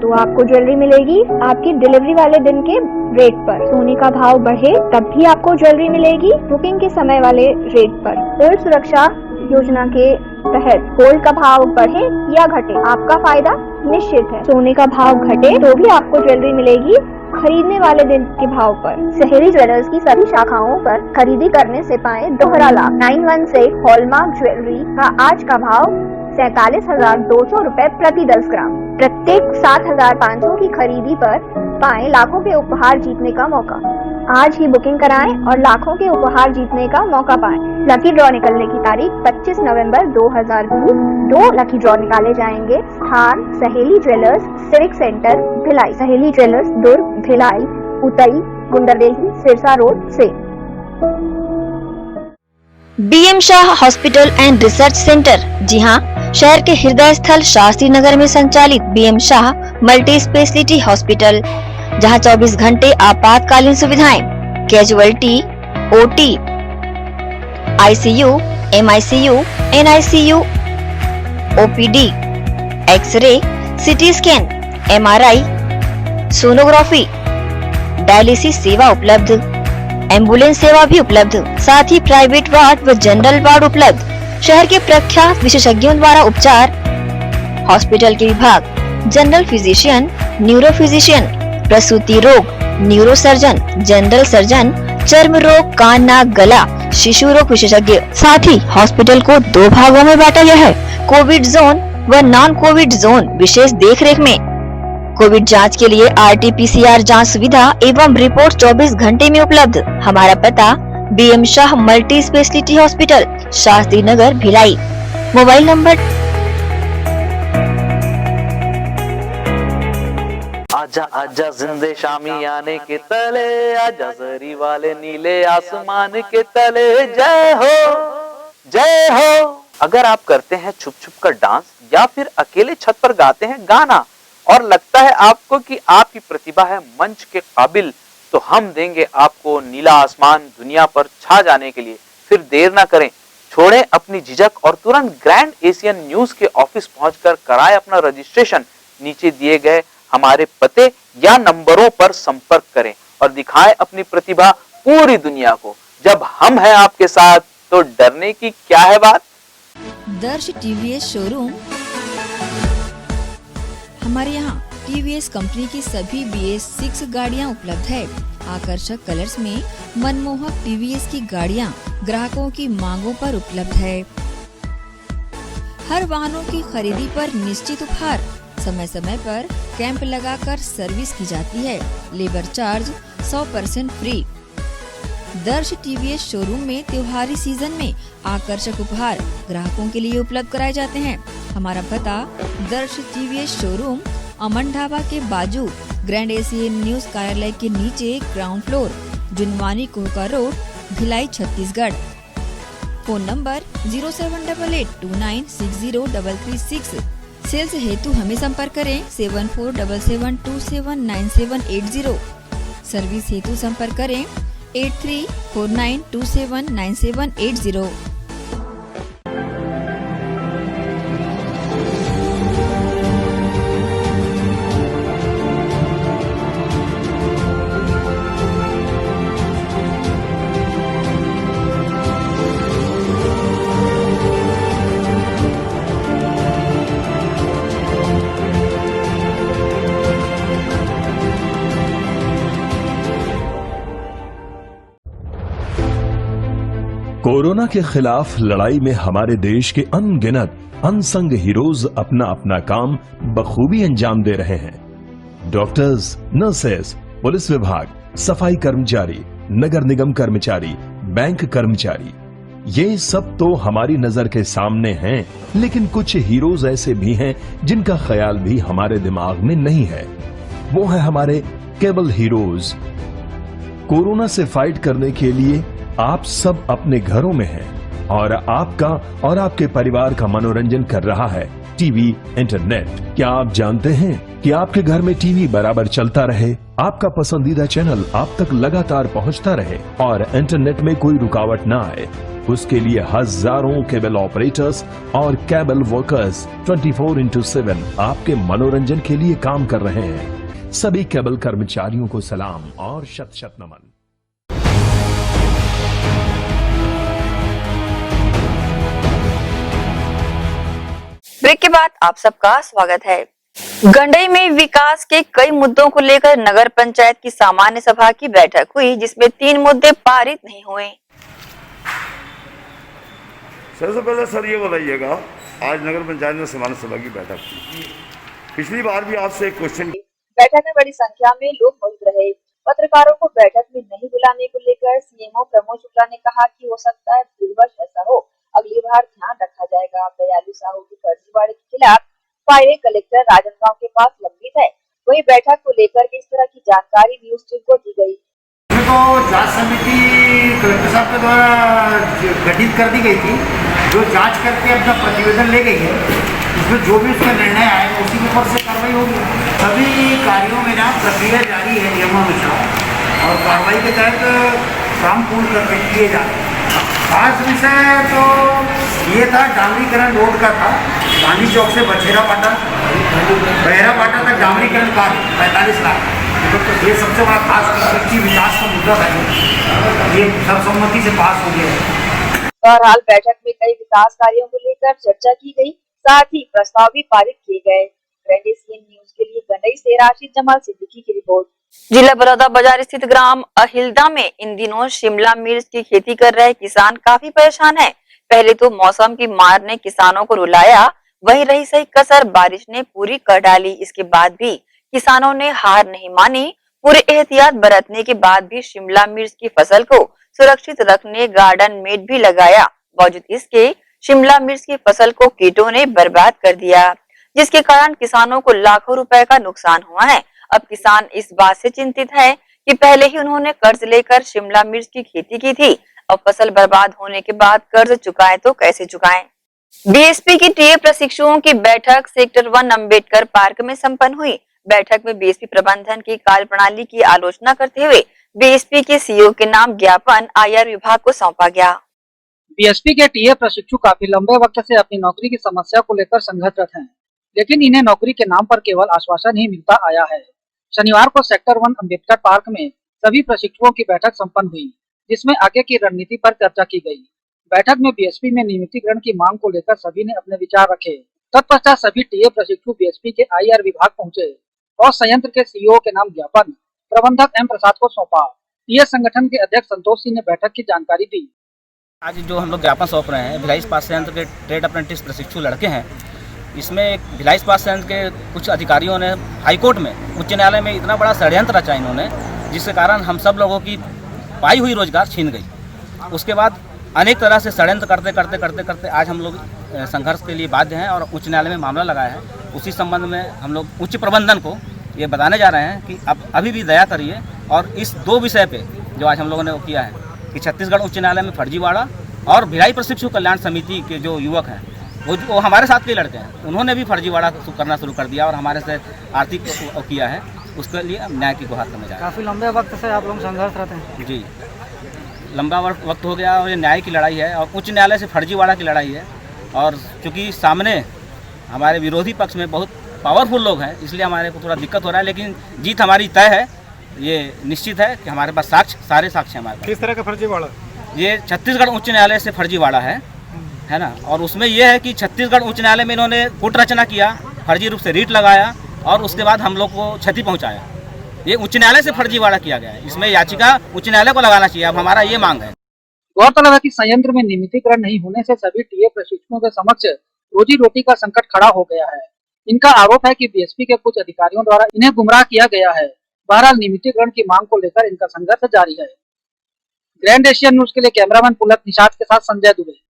तो आपको ज्वेलरी मिलेगी आपकी डिलीवरी वाले दिन के रेट पर। सोने का भाव बढ़े तब भी आपको ज्वेलरी मिलेगी बुकिंग के समय वाले रेट पर। गोल्ड सुरक्षा योजना के तहत गोल्ड का भाव बढ़े या घटे आपका फायदा निश्चित है। सोने का भाव घटे तो भी आपको ज्वेलरी मिलेगी खरीदने वाले दिन के भाव पर। सहेली ज्वेलर्स की सभी शाखाओं पर खरीदी करने से पाए दोहरा लाभ। 916 हॉलमार्क ज्वेलरी का आज का भाव 47,200 रूपए प्रति 10 ग्राम। प्रत्येक 7,500 की खरीदी पर पाए लाखों के उपहार जीतने का मौका। आज ही बुकिंग कराएं और लाखों के उपहार जीतने का मौका पाएं। लकी ड्रॉ निकलने की तारीख 25 नवंबर 2020। 2 लकी ड्रॉ निकाले जाएंगे। स्थान सहेली jewellers civic centre Bhilai. Saheli jewellers Durg, Bhilai, Utai, Gunderdehi, Sirsa road से। BM Shah hospital and research centre, जी हाँ, शहर के हृदय स्थल शास्त्री नगर में संचालित BM Shah multi speciality hospital, जहां 24 घंटे आपातकालीन सुविधाएं, casualty, OT, ICU, MICU, NICU, OPD, X ray, CT scan, MRI, sonography, dialysis सेवा उपलब्ध, एम्बुलेंस सेवा भी उपलब्ध, साथ ही प्राइवेट वार्ड व जनरल वार्ड उपलब्ध। शहर के प्रख्यात विशेषज्ञों द्वारा उपचार। हॉस्पिटल के विभाग जनरल फिजिशियन, न्यूरो फिजिशियन, प्रसूति रोग, न्यूरो सर्जन, जनरल सर्जन, चर्म रोग, कान, नाक, गला, शिशु रोग विशेषज्ञ। साथ ही हॉस्पिटल को 2 भागों में बांटा गया है, कोविड जोन व नॉन कोविड जोन। विशेष देखरेख में कोविड जांच के लिए RT-PCR जांच सुविधा एवं रिपोर्ट 24 घंटे में उपलब्ध। हमारा पता BM Shah multi speciality hospital, Shastri Nagar, Bhilai. Mobile number आजा आजा जिंदे शामी आने के तले, आजा जरी वाले नीले आसमान के तले। जय हो जय हो। अगर आप करते हैं छुप छुप कर डांस या फिर अकेले छत पर गाते हैं गाना और लगता है आपको कि आपकी प्रतिभा है मंच के काबिल, तो हम देंगे आपको नीला आसमान दुनिया पर छा जाने के लिए। फिर देर ना करें, छोड़ें अपनी झिझक और तुरंत ग्रैंड एशियन न्यूज के ऑफिस पहुंचकर कराएं अपना रजिस्ट्रेशन। नीचे दिए गए हमारे पते या नंबरों पर संपर्क करें और दिखाएं अपनी प्रतिभा पूरी दुनिया को। जब हम हैं आपके साथ तो डरने की क्या है बात। दर्श टीवीएस शोरूम, हमारे यहाँ टीवीएस कंपनी की सभी BS6 गाड़ियाँ उपलब्ध है। आकर्षक कलर्स में मनमोहक टीवीएस की गाड़ियाँ ग्राहकों की मांगों पर उपलब्ध है। हर वाहनों की खरीदी पर निश्चित उपहार। समय समय पर कैंप लगाकर सर्विस की जाती है। Labour charge 100% free. दर्श टीवीएस शोरूम में त्योहारी सीजन में आकर्षक उपहार ग्राहकों के लिए उपलब्ध कराए जाते हैं। हमारा पता दर्श टीवीएस शोरूम, अमन ढाबा के बाजू, ग्रैंड एशियन न्यूज कार्यालय के नीचे, ground floor, Junwani Kohka road, Bhilai, Chhattisgarh. Phone number 07882960336। Sales हेतु हमें संपर्क करें 7477279780। सर्विस हेतु संपर्क करें 8349279780। कोरोना के खिलाफ लड़ाई में हमारे देश के अनगिनत अनसंग हीरोज अपना अपना काम बखूबी अंजाम दे रहे हैं। डॉक्टर्स, नर्सेस, पुलिस विभाग, सफाई कर्मचारी, नगर निगम कर्मचारी, बैंक कर्मचारी, ये सब तो हमारी नजर के सामने हैं, लेकिन कुछ हीरोज ऐसे भी हैं जिनका ख्याल भी हमारे दिमाग में नहीं है। वो है हमारे केबल हीरोज। कोरोना से फाइट करने के लिए आप सब अपने घरों में हैं और आपका और आपके परिवार का मनोरंजन कर रहा है टीवी, इंटरनेट। क्या आप जानते हैं कि आपके घर में टीवी बराबर चलता रहे, आपका पसंदीदा चैनल आप तक लगातार पहुंचता रहे और इंटरनेट में कोई रुकावट न आए? उसके लिए हजारों केबल ऑपरेटर्स और केबल वर्कर्स 24/7 आपके मनोरंजन के लिए काम कर रहे हैं। सभी केबल कर्मचारियों को सलाम और शत शत नमन। ब्रेक के बाद आप सबका स्वागत है। गंडई में विकास के कई मुद्दों को लेकर नगर पंचायत की सामान्य सभा की बैठक हुई, जिसमें 3 मुद्दे पारित नहीं हुए। सबसे पहले सर ये बताइएगा, आज नगर पंचायत में सामान्य सभा की बैठक थी। पिछली बार भी आपसे एक क्वेश्चन। बैठक में बड़ी संख्या में लोग मौजूद रहे। पत्रकारों को बैठक में नहीं बुलाने को लेकर सीएमओ प्रमोद शुक्ला ने कहा कि हो सकता है भूलवश ऐसा हो, अगली बार ध्यान रखा जाएगा। दयालु साहू की फर्जीवाड़े के खिलाफ फाइलें कलेक्टर राजनांदगांव के पास लंबित है। वहीं बैठक को लेकर इस तरह की जानकारी न्यूज टीम को दी गई। तो जांच समिति कलेक्टर साहब के द्वारा गठित कर दी गई थी, जो जांच करके अपना प्रतिवेदन ले गई है। उसमें जो भी उसका निर्णय आएगा उसी के ऊपर से कार्रवाई होगी। सभी कार्यों में ना प्रक्रिया जारी है नियमानुसार, और कार्रवाई के तहत काम पूर्ण करके किए जा रहे हैं। खास विषय तो ये था, डामरीकरण रोड का था, गांधी चौक से बहेरा पाटा तक डामरीकरण का 45 लाख। ये सबसे बड़ा खास कृषि विकास का मुद्दा था, ये सर्वसम्मति से पास हो गया। बहरहाल बैठक में कई विकास कार्यों को लेकर चर्चा की गई, साथ ही प्रस्ताव भी पारित किए गए। न्यूज के लिए गंडई से राशिद जमाल सिद्दीकी की रिपोर्ट। जिला बलौदा बाजार स्थित ग्राम अहिल्दा में इन दिनों शिमला मिर्च की खेती कर रहे किसान काफी परेशान हैं। पहले तो मौसम की मार ने किसानों को रुलाया, वहीं रही सही कसर बारिश ने पूरी कर डाली। इसके बाद भी किसानों ने हार नहीं मानी। पूरे एहतियात बरतने के बाद भी शिमला मिर्च की फसल को सुरक्षित रखने गार्डन मेड भी लगाया। बावजूद इसके शिमला मिर्च की फसल को कीटों ने बर्बाद कर दिया, जिसके कारण किसानों को लाखों रुपए का नुकसान हुआ है। अब किसान इस बात से चिंतित है कि पहले ही उन्होंने कर्ज लेकर शिमला मिर्च की खेती की थी, अब फसल बर्बाद होने के बाद कर्ज चुकाएं तो कैसे चुकाएं। बीएसपी की टीए प्रशिक्षुओं की बैठक सेक्टर 1 अम्बेडकर पार्क में संपन्न हुई। बैठक में बीएसपी प्रबंधन की कार्यप्रणाली की आलोचना करते हुए बीएसपी के सीईओ के नाम ज्ञापन आईआर विभाग को सौंपा गया। बीएसपी के टीए प्रशिक्षु काफी लंबे वक्त से अपनी नौकरी की समस्या को लेकर संघर्षरत हैं, लेकिन इन्हें नौकरी के नाम पर केवल आश्वासन ही मिलता आया है। शनिवार को सेक्टर 1 अम्बेडकर पार्क में सभी प्रशिक्षुओं की बैठक संपन्न हुई, जिसमें आगे की रणनीति पर चर्चा की गई। बैठक में बीएसपी में नियमितीकरण की मांग को लेकर सभी ने अपने विचार रखे। तत्पश्चात सभी टीए प्रशिक्षु बीएसपी के आईआर विभाग पहुंचे और संयंत्र के सीईओ के नाम ज्ञापन प्रबंधक एम प्रसाद को सौंपा। टीए संगठन के अध्यक्ष संतोष सिंह ने बैठक की जानकारी दी। आज जो हम लोग ज्ञापन सौंप रहे हैं, भिलाई इस्पात संयंत्र के ट्रेड अप्रेंटिस प्रशिक्षु लड़के हैं। इसमें भिलाई इस्पात संयंत्र के कुछ अधिकारियों ने हाईकोर्ट में, उच्च न्यायालय में इतना बड़ा षड्यंत्र रचा इन्होंने, जिसके कारण हम सब लोगों की पाई हुई रोजगार छीन गई। उसके बाद अनेक तरह से षड्यंत्र करते आज हम लोग संघर्ष के लिए बाध्य हैं और उच्च न्यायालय में मामला लगाया है। उसी संबंध में हम लोग उच्च प्रबंधन को ये बताने जा रहे हैं कि अब अभी भी दया करिए और इस 2 विषय पे जो आज हम लोगों ने वो किया है कि छत्तीसगढ़ उच्च न्यायालय में फर्जीवाड़ा और भिलाई प्रशिक्षु कल्याण समिति के जो युवक हैं वो हमारे साथ के लड़के हैं, उन्होंने भी फर्जीवाड़ा करना शुरू कर दिया और हमारे से आर्थिक किया है। उसके लिए न्याय की गुहार करने जा रहे हैं। काफी लंबे वक्त से आप लोग संघर्षरत हैं। जी, लंबा वक्त हो गया और ये न्याय की लड़ाई है और उच्च न्यायालय से फर्जीवाड़ा की लड़ाई है। और चूँकि सामने हमारे विरोधी पक्ष में बहुत पावरफुल लोग हैं, इसलिए हमारे को थोड़ा दिक्कत हो रहा है, लेकिन जीत हमारी तय है। ये निश्चित है कि हमारे पास सारे साक्ष्य हमारे पास। किस तरह का फर्जीवाड़ा? ये छत्तीसगढ़ उच्च न्यायालय से फर्जीवाड़ा है ना। और उसमें यह है कि छत्तीसगढ़ उच्च न्यायालय में इन्होंने कूट रचना किया, फर्जी रूप से रीट लगाया और उसके बाद हम लोग को क्षति पहुंचाया। ये उच्च न्यायालय से फर्जीवाड़ा किया गया है, इसमें याचिका उच्च न्यायालय को लगाना चाहिए। अब हमारा ये मांग है। गौरतलब है कि संयंत्र में नियमितीकरण नहीं होने से सभी टीए प्रशिक्षुओं के समक्ष रोजी रोटी का संकट खड़ा हो गया है। इनका आरोप है कि बीएसपी के कुछ अधिकारियों द्वारा इन्हें गुमराह किया गया है। बहरहाल नियमितीकरण की मांग को लेकर इनका संघर्ष जारी है। ग्रैंड एशियन न्यूज के लिए कैमरामैन पुलक निषाद के साथ संजय दुबे।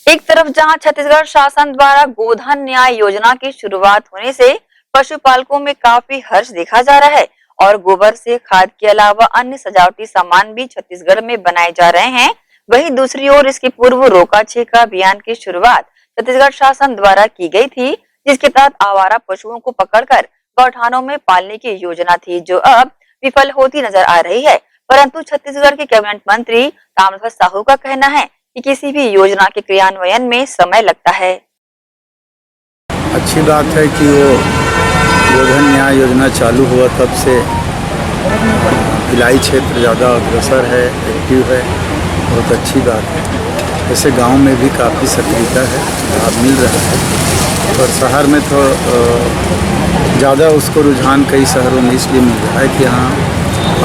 एक तरफ जहां छत्तीसगढ़ शासन द्वारा गोधन न्याय योजना की शुरुआत होने से पशुपालकों में काफी हर्ष देखा जा रहा है और गोबर से खाद के अलावा अन्य सजावटी सामान भी छत्तीसगढ़ में बनाए जा रहे हैं, वहीं दूसरी ओर इसके पूर्व रोका छेका अभियान की शुरुआत छत्तीसगढ़ शासन द्वारा की गई थी, जिसके तहत आवारा पशुओं को पकड़कर गौठानों में पालने की योजना थी, जो अब विफल होती नजर आ रही है। परंतु छत्तीसगढ़ के कैबिनेट मंत्री ताम्रध्वज साहू का कहना है कि किसी भी योजना के क्रियान्वयन में समय लगता है। अच्छी बात है कि वो गोधन न्याय योजना चालू हुआ तब से भिलाई क्षेत्र ज़्यादा अग्रसर है, एक्टिव है, बहुत अच्छी बात है। ऐसे गांव में भी काफ़ी सक्रियता है, लाभ मिल रहा है। और शहर में तो ज़्यादा उसको रुझान कई शहरों में इसलिए मिल रहा है कि यहाँ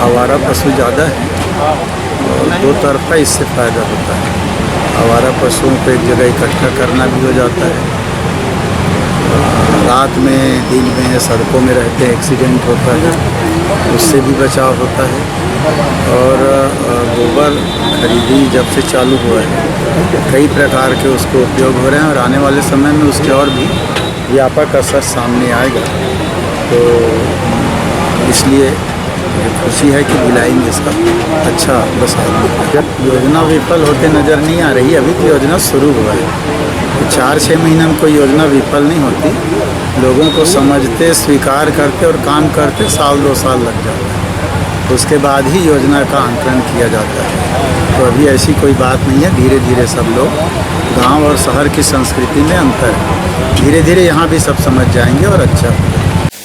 आवारा पशु ज़्यादा है और दो तरफा इससे फ़ायदा होता है। आवारा पशुओं को एक जगह इकट्ठा करना भी हो जाता है, रात में दिन में सड़कों में रहते एक्सीडेंट होता है, उससे भी बचाव होता है। और गोबर खरीदी जब से चालू हुआ है कई प्रकार के उसको उपयोग हो रहे हैं और आने वाले समय में उसके और भी व्यापक असर सामने आएगा। तो इसलिए खुशी है कि भिलाई में इसका अच्छा बसाव। योजना विफल होते नज़र नहीं आ रही, अभी तो योजना शुरू हुआ है। 4-6 महीने में कोई योजना विफल नहीं होती। लोगों को समझते, स्वीकार करते और काम करते 1-2 साल लग जाता है, उसके बाद ही योजना का अंकन किया जाता है। तो अभी ऐसी कोई बात नहीं है, धीरे धीरे सब लोग, गांव और शहर की संस्कृति में अंतर है, धीरे धीरे यहाँ भी सब समझ जाएंगे और अच्छा।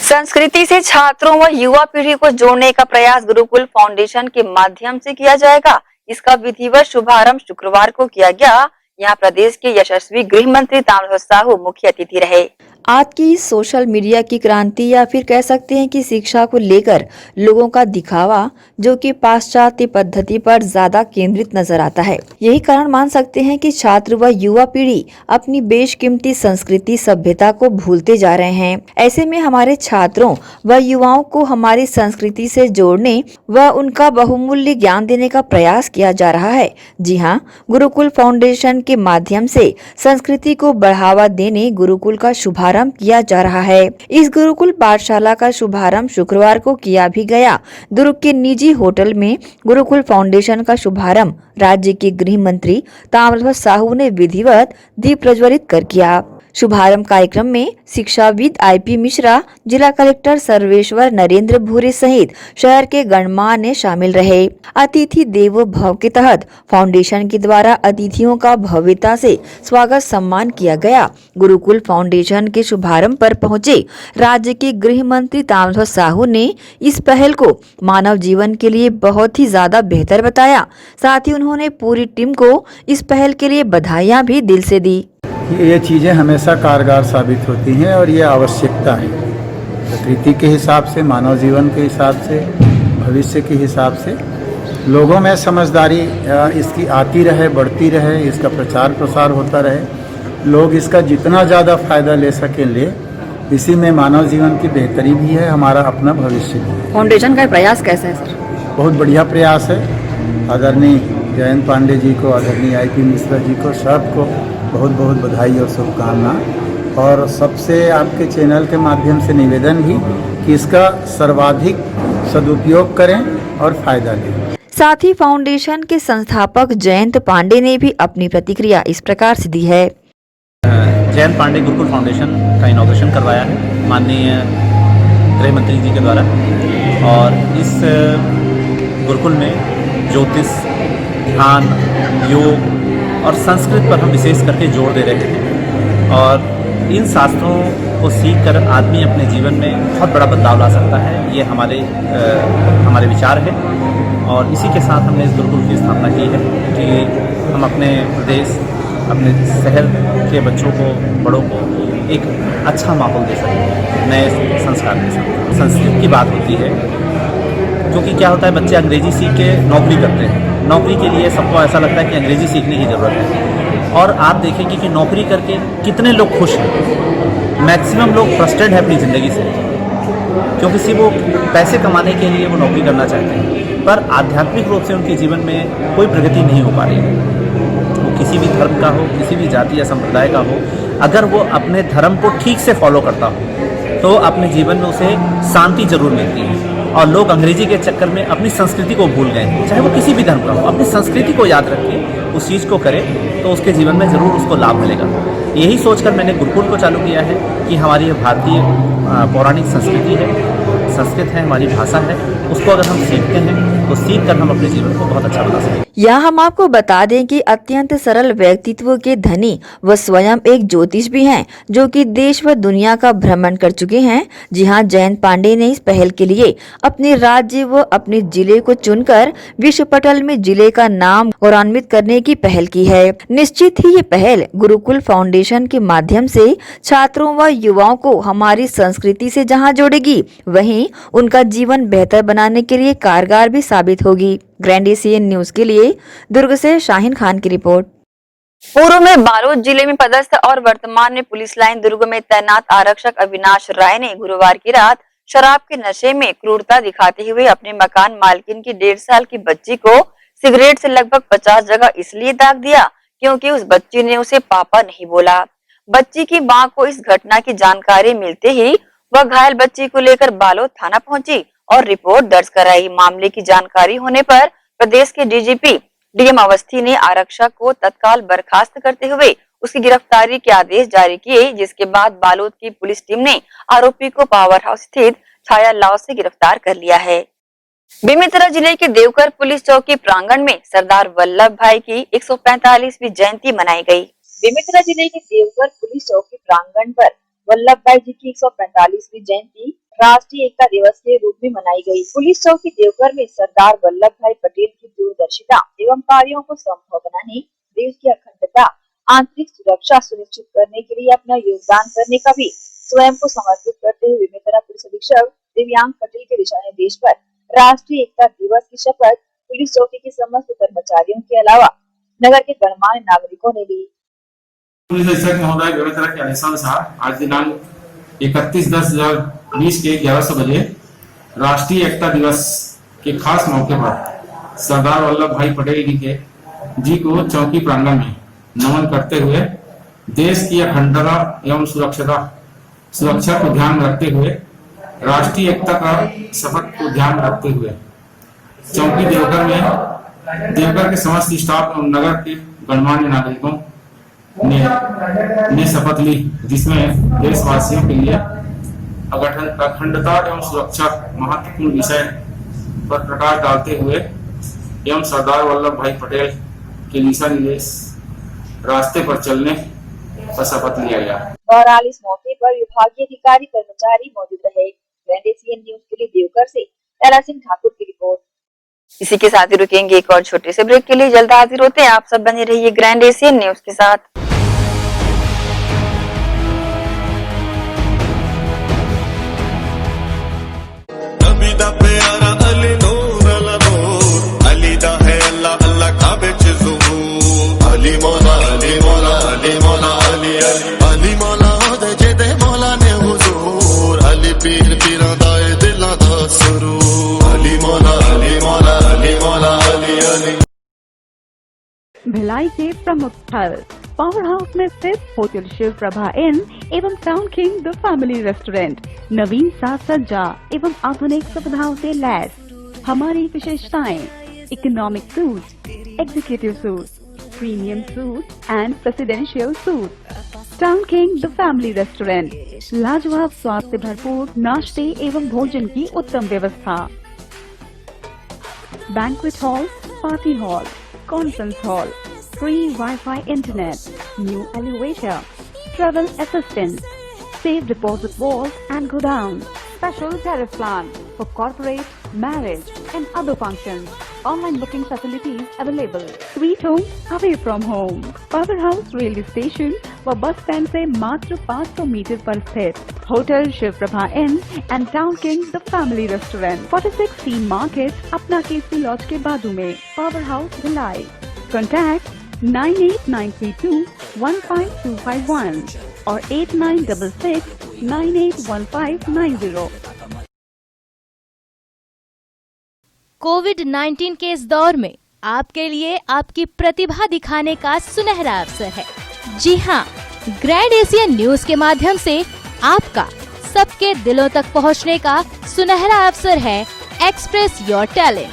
संस्कृति से छात्रों व युवा पीढ़ी को जोड़ने का प्रयास गुरुकुल फाउंडेशन के माध्यम से किया जाएगा। इसका विधिवत शुभारंभ शुक्रवार को किया गया। यहाँ प्रदेश के यशस्वी गृह मंत्री ताम्रध्वज साहू मुख्य अतिथि रहे। आज की सोशल मीडिया की क्रांति या फिर कह सकते हैं कि शिक्षा को लेकर लोगों का दिखावा जो कि पाश्चात्य पद्धति पर ज्यादा केंद्रित नजर आता है। यही कारण मान सकते हैं कि छात्र व युवा पीढ़ी अपनी बेशकीमती संस्कृति सभ्यता को भूलते जा रहे हैं। ऐसे में हमारे छात्रों व युवाओं को हमारी संस्कृति से जोड़ने व उनका बहुमूल्य ज्ञान देने का प्रयास किया जा रहा है। जी हाँ, गुरुकुल फाउंडेशन के माध्यम से संस्कृति को बढ़ावा देने गुरुकुल का शुभारंभ किया जा रहा है। इस गुरुकुल पाठशाला का शुभारंभ शुक्रवार को किया भी गया। दुर्ग के निजी होटल में गुरुकुल फाउंडेशन का शुभारंभ राज्य के गृह मंत्री ताम्रध्वज साहू ने विधिवत दीप प्रज्वलित कर किया। शुभारंभ कार्यक्रम में शिक्षाविद आईपी मिश्रा, जिला कलेक्टर सर्वेश्वर नरेंद्र भूरे सहित शहर के गणमान्य शामिल रहे। अतिथि देवो भव के तहत फाउंडेशन के द्वारा अतिथियों का भव्यता से स्वागत सम्मान किया गया। गुरुकुल फाउंडेशन के शुभारंभ पर पहुंचे राज्य के गृह मंत्री ताम्रध्वज साहू ने इस पहल को मानव जीवन के लिए बहुत ही ज्यादा बेहतर बताया। साथ ही उन्होंने पूरी टीम को इस पहल के लिए बधाइयां भी दिल से दी। ये चीज़ें हमेशा कारगर साबित होती हैं और ये आवश्यकता है प्रकृति के हिसाब से, मानव जीवन के हिसाब से, भविष्य के हिसाब से। लोगों में समझदारी इसकी आती रहे, बढ़ती रहे, इसका प्रचार प्रसार होता रहे, लोग इसका जितना ज़्यादा फायदा ले सकें ले, इसी में मानव जीवन की बेहतरी भी है, हमारा अपना भविष्य भी है। फाउंडेशन का प्रयास कैसा है सर? बहुत बढ़िया प्रयास है। आदरणीय जयंत पांडे जी को, आदरणीय आईपी मिश्रा जी को, सबको बहुत बहुत बधाई और शुभकामना। और सबसे आपके चैनल के माध्यम से निवेदन भी कि इसका सर्वाधिक सदुपयोग करें और फायदा लें। साथ ही फाउंडेशन के संस्थापक जयंत पांडे ने भी अपनी प्रतिक्रिया इस प्रकार से दी है। जयंत पांडे गुरुकुल फाउंडेशन का इनॉग्रेशन करवाया है माननीय गृह मंत्री जी के द्वारा, और इस गुरुकुल में ज्योतिष, ध्यान, योग और संस्कृत पर हम विशेष करके जोर दे रहे हैं। और इन शास्त्रों को सीखकर आदमी अपने जीवन में बहुत बड़ा बदलाव ला सकता है, ये हमारे विचार है। और इसी के साथ हमने इस गुरुकुल की स्थापना की है कि हम अपने प्रदेश, अपने शहर के बच्चों को, बड़ों को एक अच्छा माहौल दे सकें, नए संस्कार दे सकें। संस्कृत की बात होती है क्योंकि क्या होता है, बच्चे अंग्रेजी सीख के नौकरी करते हैं। नौकरी के लिए सबको ऐसा लगता है कि अंग्रेजी सीखने की ज़रूरत है, और आप देखेंगे कि नौकरी करके कितने लोग खुश हैं। मैक्सिमम लोग फ्रस्ट्रेट है अपनी ज़िंदगी से, क्योंकि सिर्फ वो पैसे कमाने के लिए वो नौकरी करना चाहते हैं, पर आध्यात्मिक रूप से उनके जीवन में कोई प्रगति नहीं हो पा रही है। वो किसी भी धर्म का हो, किसी भी जाति या संप्रदाय का हो, अगर वो अपने धर्म को ठीक से फॉलो करता हो तो अपने जीवन में उसे शांति जरूर मिलती है। और लोग अंग्रेजी के चक्कर में अपनी संस्कृति को भूल गए, चाहे वो किसी भी धर्म का हो, अपनी संस्कृति को याद रखे, उस चीज़ को करे तो उसके जीवन में ज़रूर उसको लाभ मिलेगा। यही सोचकर मैंने गुरुकुल को चालू किया है कि हमारी ये भारतीय पौराणिक संस्कृति है, संस्कृत है, हमारी भाषा है, उसको अगर हम सीखते हैं तो सीख कर हम अपने जीवन को बहुत अच्छा बना सकते हैं। यहाँ हम आपको बता दें कि अत्यंत सरल व्यक्तित्व के धनी व स्वयं एक ज्योतिष भी हैं, जो कि देश व दुनिया का भ्रमण कर चुके हैं। जी हाँ, जयंत पांडे ने इस पहल के लिए अपने राज्य व अपने जिले को चुनकर विश्व पटल में जिले का नाम गौरवान्वित करने की पहल की है। निश्चित ही ये पहल गुरुकुल फाउंडेशन के माध्यम से छात्रों व युवाओं को हमारी संस्कृति से जहाँ जोड़ेगी, वहीं उनका जीवन बेहतर बनाने के लिए कारगर भी साबित होगी। ग्रैंड एशियन न्यूज के लिए दुर्ग से शाहीन खान की रिपोर्ट। पूर्व में बालोद जिले में पदस्थ और वर्तमान में पुलिस लाइन दुर्ग में तैनात आरक्षक अविनाश राय ने गुरुवार की रात शराब के नशे में क्रूरता दिखाते हुए अपने मकान मालकिन की 1.5 साल की बच्ची को सिगरेट से लगभग 50 जगह इसलिए दाग दिया क्योंकि उस बच्ची ने उसे पापा नहीं बोला। बच्ची की मां को इस घटना की जानकारी मिलते ही वह घायल बच्ची को लेकर बालोद थाना पहुंची और रिपोर्ट दर्ज कराई। मामले की जानकारी होने पर प्रदेश के डीजीपी डीएम अवस्थी ने आरक्षक को तत्काल बर्खास्त करते हुए उसकी गिरफ्तारी के आदेश जारी किए, जिसके बाद बालोद की पुलिस टीम ने आरोपी को पावर हाउस स्थित छाया लाव से गिरफ्तार कर लिया है। बेमेतरा जिले के देवकर पुलिस चौकी प्रांगण में सरदार वल्लभ भाई की 145वीं जयंती मनाई गई। बेमेतरा जिले के देवकर पुलिस चौकी प्रांगण पर वल्लभ भाई जी की 145वीं जयंती राष्ट्रीय एकता दिवस के रूप में मनाई गई। पुलिस चौकी देवघर में सरदार वल्लभ भाई पटेल की दूरदर्शिता एवं कार्यों को संभव बनाने, देश की अखंडता, आंतरिक सुरक्षा सुनिश्चित करने के लिए अपना योगदान करने का भी स्वयं को समर्पित करते हुए बेमेतरा पुलिस अधीक्षक दिव्यांग पटेल के दिशा निर्देश पर राष्ट्रीय एकता दिवस की शपथ पुलिस चौकी के समस्त कर्मचारियों के अलावा नगर के गणमान्य नागरिकों ने ली। पुलिस अधीक्षक महोदय बेमेतरा के आदेशानुसार आज दिनांक 31/10/2020 के 1100 बजे राष्ट्रीय एकता दिवस के खास मौके पर सरदार वल्लभ भाई पटेल जी को चौकी प्रांगण में नमन करते हुए देश की अखंडता एवं सुरक्षा को ध्यान रखते हुए राष्ट्रीय एकता का शपथ को ध्यान रखते हुए चौकी देवघर के समस्त स्टाफ एवं नगर के गणमान्य नागरिकों ने शपथ ली, जिसमें देशवासियों के लिए अखंडता एवं सुरक्षा महत्वपूर्ण विषय पर प्रकाश डालते हुए एवं सरदार वल्लभ भाई पटेल के दिशा निर्देश रास्ते पर चलने का शपथ लिया गया। बहरहाल इस मौके पर विभागीय अधिकारी कर्मचारी मौजूद रहे। ग्रैंड एशियन न्यूज के लिए देवघर से तारा सिंह ठाकुर की रिपोर्ट। इसी के साथ ही रुकेंगे एक और छोटे से ब्रेक के लिए, जल्द हाजिर होते हैं। आप सब बने रहिए ग्रैंड एशियन न्यूज के साथ। भिलाई के प्रमुख स्थल पावर हाउस में स्थित होटल शिव प्रभा इन एवं Town king the family restaurant नवीन साज सज्जा एवं आधुनिक सुविधाओं से लैस। हमारी विशेषताएं economic suite, executive suite, premium suite and presidential suite. Town king the family restaurant, लाजवाब स्वाद से भरपूर नाश्ते एवं भोजन की उत्तम व्यवस्था। Banquet hall, party hall, conference hall, free Wi-Fi internet, new elevator, travel assistance, safe deposit vault and godown, special tariff plan for corporate, marriage and other functions. Online booking facilities available. Sweet home away from home. Powerhouse railway station व bus stand से मात्र 500 meter पर स्थित hotel Shiv Prabha inn and town king the family restaurant 46 C market अपना KC laws के बाजू में। Power house Bhilai. Contact 98932 15251 और 8966 981590। कोविड-19 के इस दौर में आपके लिए आपकी प्रतिभा दिखाने का सुनहरा अवसर है। जी हाँ, ग्रैंड एशियन न्यूज के माध्यम से आपका सबके दिलों तक पहुंचने का सुनहरा अवसर है एक्सप्रेस योर टैलेंट।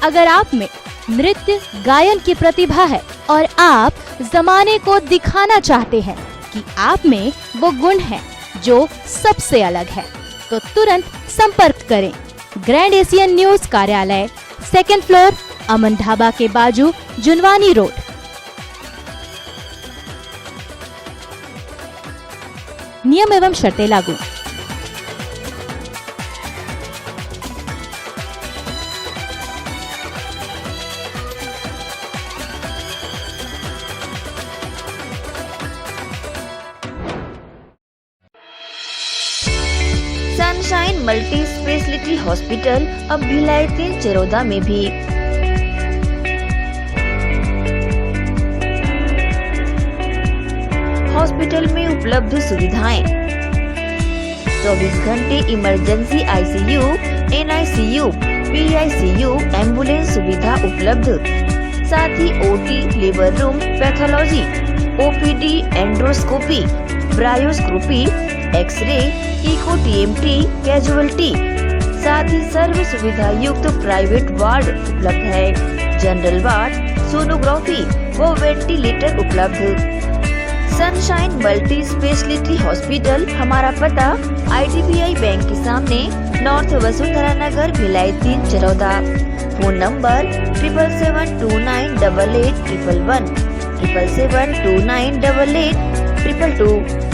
अगर आप में नृत्य गायन की प्रतिभा है और आप जमाने को दिखाना चाहते हैं कि आप में वो गुण है जो सबसे अलग है, तो तुरंत संपर्क करें ग्रैंड एशियन न्यूज कार्यालय, 2nd फ्लोर, अमन ढाबा के बाजू, जुनवानी रोड। नियम एवं शर्तें लागू। सनशाइन मल्टी स्पेशलिटी हॉस्पिटल अब भिलाई 3 चरौदा में भी। हॉस्पिटल में उपलब्ध सुविधाएं 24 घंटे emergency ICU, NICU, PICU, ambulance सुविधा उपलब्ध, साथ ही OT, labour room, pathology, OPD, endoscopy, ब्रायोस्कोपी, एक्सरे, इको टीएमटी, कैजुअलिटी, साथ ही सर्व सुविधा युक्त प्राइवेट वार्ड उपलब्ध है। जनरल वार्ड, सोनोग्राफी व वेंटिलेटर उपलब्ध। सनशाइन मल्टी स्पेशलिटी हॉस्पिटल, हमारा पता IDBI बैंक के सामने, north Vasundhara Nagar, Bhilai 3 Charoda. Phone number 7772988811, 7772988822।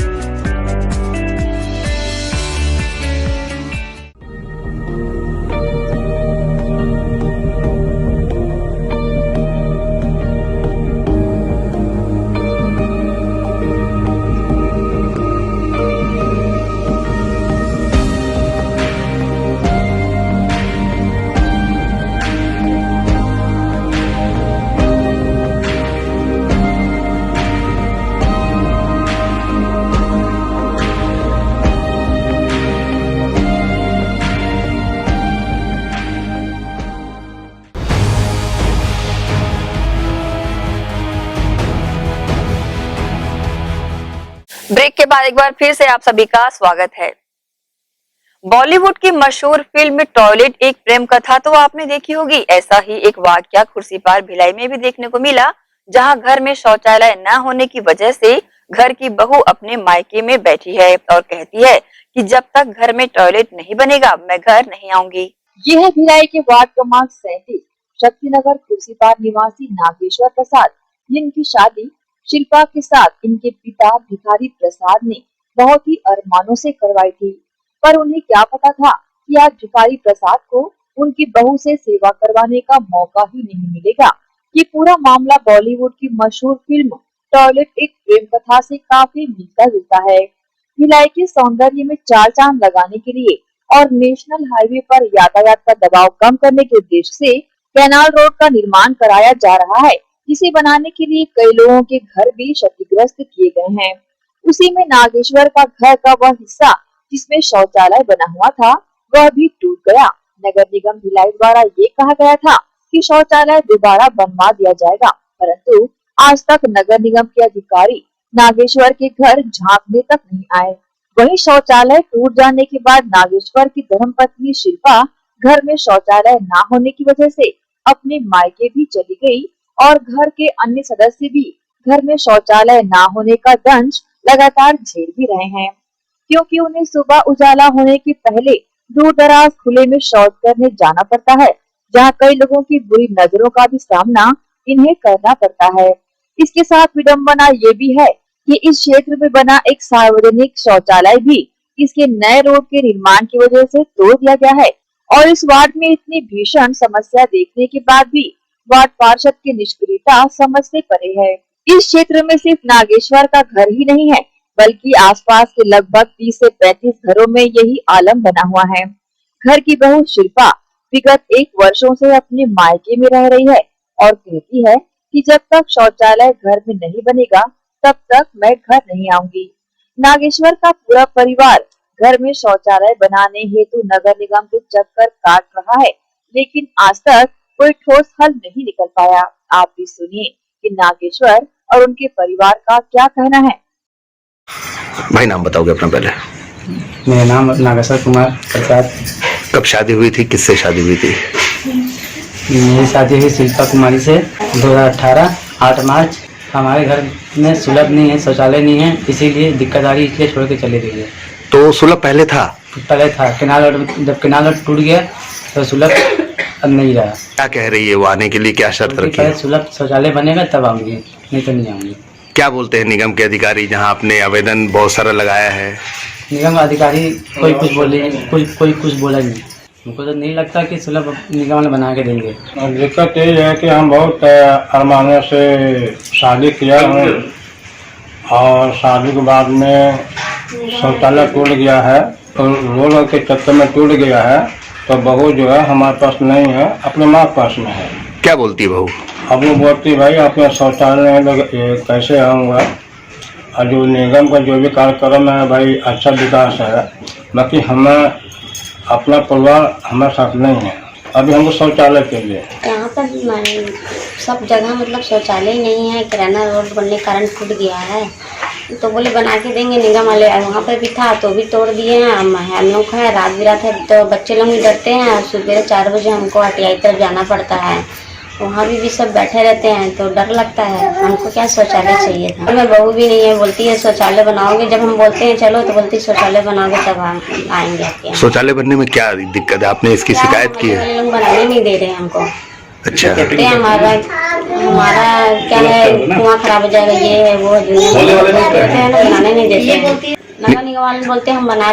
Break के बाद एक बार फिर से आप सभी का स्वागत है। बॉलीवुड की मशहूर फिल्म टॉयलेट एक प्रेम कथा तो आपने देखी होगी। ऐसा ही एक वाकया खुर्सीपार भिलाई में भी देखने को मिला, जहां घर में शौचालय न होने की वजह से घर की बहू अपने मायके में बैठी है और कहती है कि जब तक घर में टॉयलेट नहीं बनेगा मैं घर नहीं आऊंगी। ये है भिलाई के वार्ड क्रमांक 37 शक्तिनगर खुर्सीपार निवासी नागेश्वर प्रसाद, जिनकी शादी शिल्पा के साथ इनके पिता भिखारी प्रसाद ने बहुत ही अरमानों से करवाई थी, पर उन्हें क्या पता था कि आज भिखारी प्रसाद को उनकी बहू से सेवा करवाने का मौका ही नहीं मिलेगा। ये पूरा मामला बॉलीवुड की मशहूर फिल्म टॉयलेट एक प्रेम कथा से काफी मिलता जुलता है। भिलाई के सौंदर्य में 4 चांद लगाने के लिए और नेशनल हाईवे पर यातायात का दबाव कम करने के उद्देश्य से कैनाल रोड का निर्माण कराया जा रहा है, जिसे बनाने के लिए कई लोगों के घर भी क्षतिग्रस्त किए गए हैं। उसी में नागेश्वर का घर का वह हिस्सा जिसमें शौचालय बना हुआ था वह भी टूट गया। नगर निगम भिलाई द्वारा ये कहा गया था कि शौचालय दोबारा बनवा दिया जाएगा, परंतु आज तक नगर निगम के अधिकारी नागेश्वर के घर झांकने तक नहीं आए। वहीं शौचालय टूट जाने के बाद नागेश्वर की धर्मपत्नी शिल्पा घर में शौचालय न होने की वजह से अपने मायके भी चली गई और घर के अन्य सदस्य भी घर में शौचालय न होने का दंश लगातार झेल भी रहे हैं, क्योंकि उन्हें सुबह उजाला होने के पहले दूर दराज खुले में शौच करने जाना पड़ता है, जहां कई लोगों की बुरी नजरों का भी सामना इन्हें करना पड़ता है। इसके साथ विडंबना ये भी है कि इस क्षेत्र में बना एक सार्वजनिक शौचालय भी इसके नए रोड के निर्माण की वजह से तोड़ दिया गया है और इस वार्ड में इतनी भीषण समस्या देखने के बाद भी वार्ड पार्षद की निष्क्रियता समझ से परे है। इस क्षेत्र में सिर्फ नागेश्वर का घर ही नहीं है, बल्कि आसपास के लगभग 30 से 35 घरों में यही आलम बना हुआ है। घर की बहू शिल्पा विगत 1 वर्षों से अपने मायके में रह रही है और कहती है कि जब तक शौचालय घर में नहीं बनेगा तब तक मैं घर नहीं आऊंगी। नागेश्वर का पूरा परिवार घर में शौचालय बनाने हेतु नगर निगम के चक्कर काट रहा है, लेकिन आज तक कोई ठोस हल नहीं निकल पाया। आप भी सुनिए कि नागेश्वर और उनके परिवार का क्या कहना है। भाई नाम बताओगे अपना पहले? मेरा नाम नागेश्वर कुमार प्रसाद। कब शादी हुई थी, किससे शादी हुई थी? मेरी शादी हुई शिल्पा कुमारी से 2018 8 मार्च। हमारे घर में सुलभ नहीं है, शौचालय नहीं है, इसीलिए दिक्कत आ रही है, इसलिए छोड़ के चले गई है। तो सुलभ पहले था? पहले था, जब केनाल रोड टूट गया तो सुलभ अब नहीं रहा। क्या कह रही है वो आने के लिए, क्या शर्त रखी है? सुलभ शौचालय बनेगा तब आऊंगी, नहीं तो नहीं आऊंगी। क्या बोलते हैं निगम के अधिकारी, जहां आपने आवेदन बहुत सारा लगाया है? निगम अधिकारी कोई कुछ बोले, कोई कुछ बोला नहीं। मुझको तो नहीं लगता कि सुलभ निगम वाले बना के देंगे। दिक्कत ये है कि हम बहुत अरमानों से शादी किया हूँ और शादी के बाद में शौचालय टूट गया है, तो रोड के चक्कर में टूट गया है, तो बहू जो है हमारे पास नहीं है, अपने माँ के पास में है। क्या बोलती बहू? अब वो बोलती भाई अपने शौचालय में कैसे आऊँगा, और जो निगम का जो भी कार्यक्रम है भाई अच्छा विकास है, बाकी हमें अपना परिवार हमारे साथ नहीं है। अभी हमको शौचालय चाहिए। यहाँ पर सब जगह मतलब शौचालय ही नहीं है, किराना रोड बनने के कारण टूट गया है, तो बोले बना के देंगे निगम वाले। वहाँ पर भी था तो भी तोड़ दिए हैं। हम लोग है रात बिरात है तो बच्चे लोग भी डरते हैं, सुबह 4 बजे हमको हटियाई तरफ जाना पड़ता है, वहाँ भी सब बैठे रहते हैं तो डर लगता है। हमको क्या शौचालय चाहिए था। हमें बहू भी नहीं है, बोलती है शौचालय बनाओगे, जब हम बोलते हैं चलो तो बोलती शौचालय बनाओगे तब आएंगे आपके यहाँ। शौचालय बनने में क्या दिक्कत है, आपने इसकी शिकायत की है? लोग बनाने नहीं दे रहे हैं हमको। अच्छा, कहते हैं हमारा क्या है, कुआं खराब हो जाएगा, ये है वो है, बनाने नहीं देते हैं। नगर निगम वाले बोलते हैं हम बना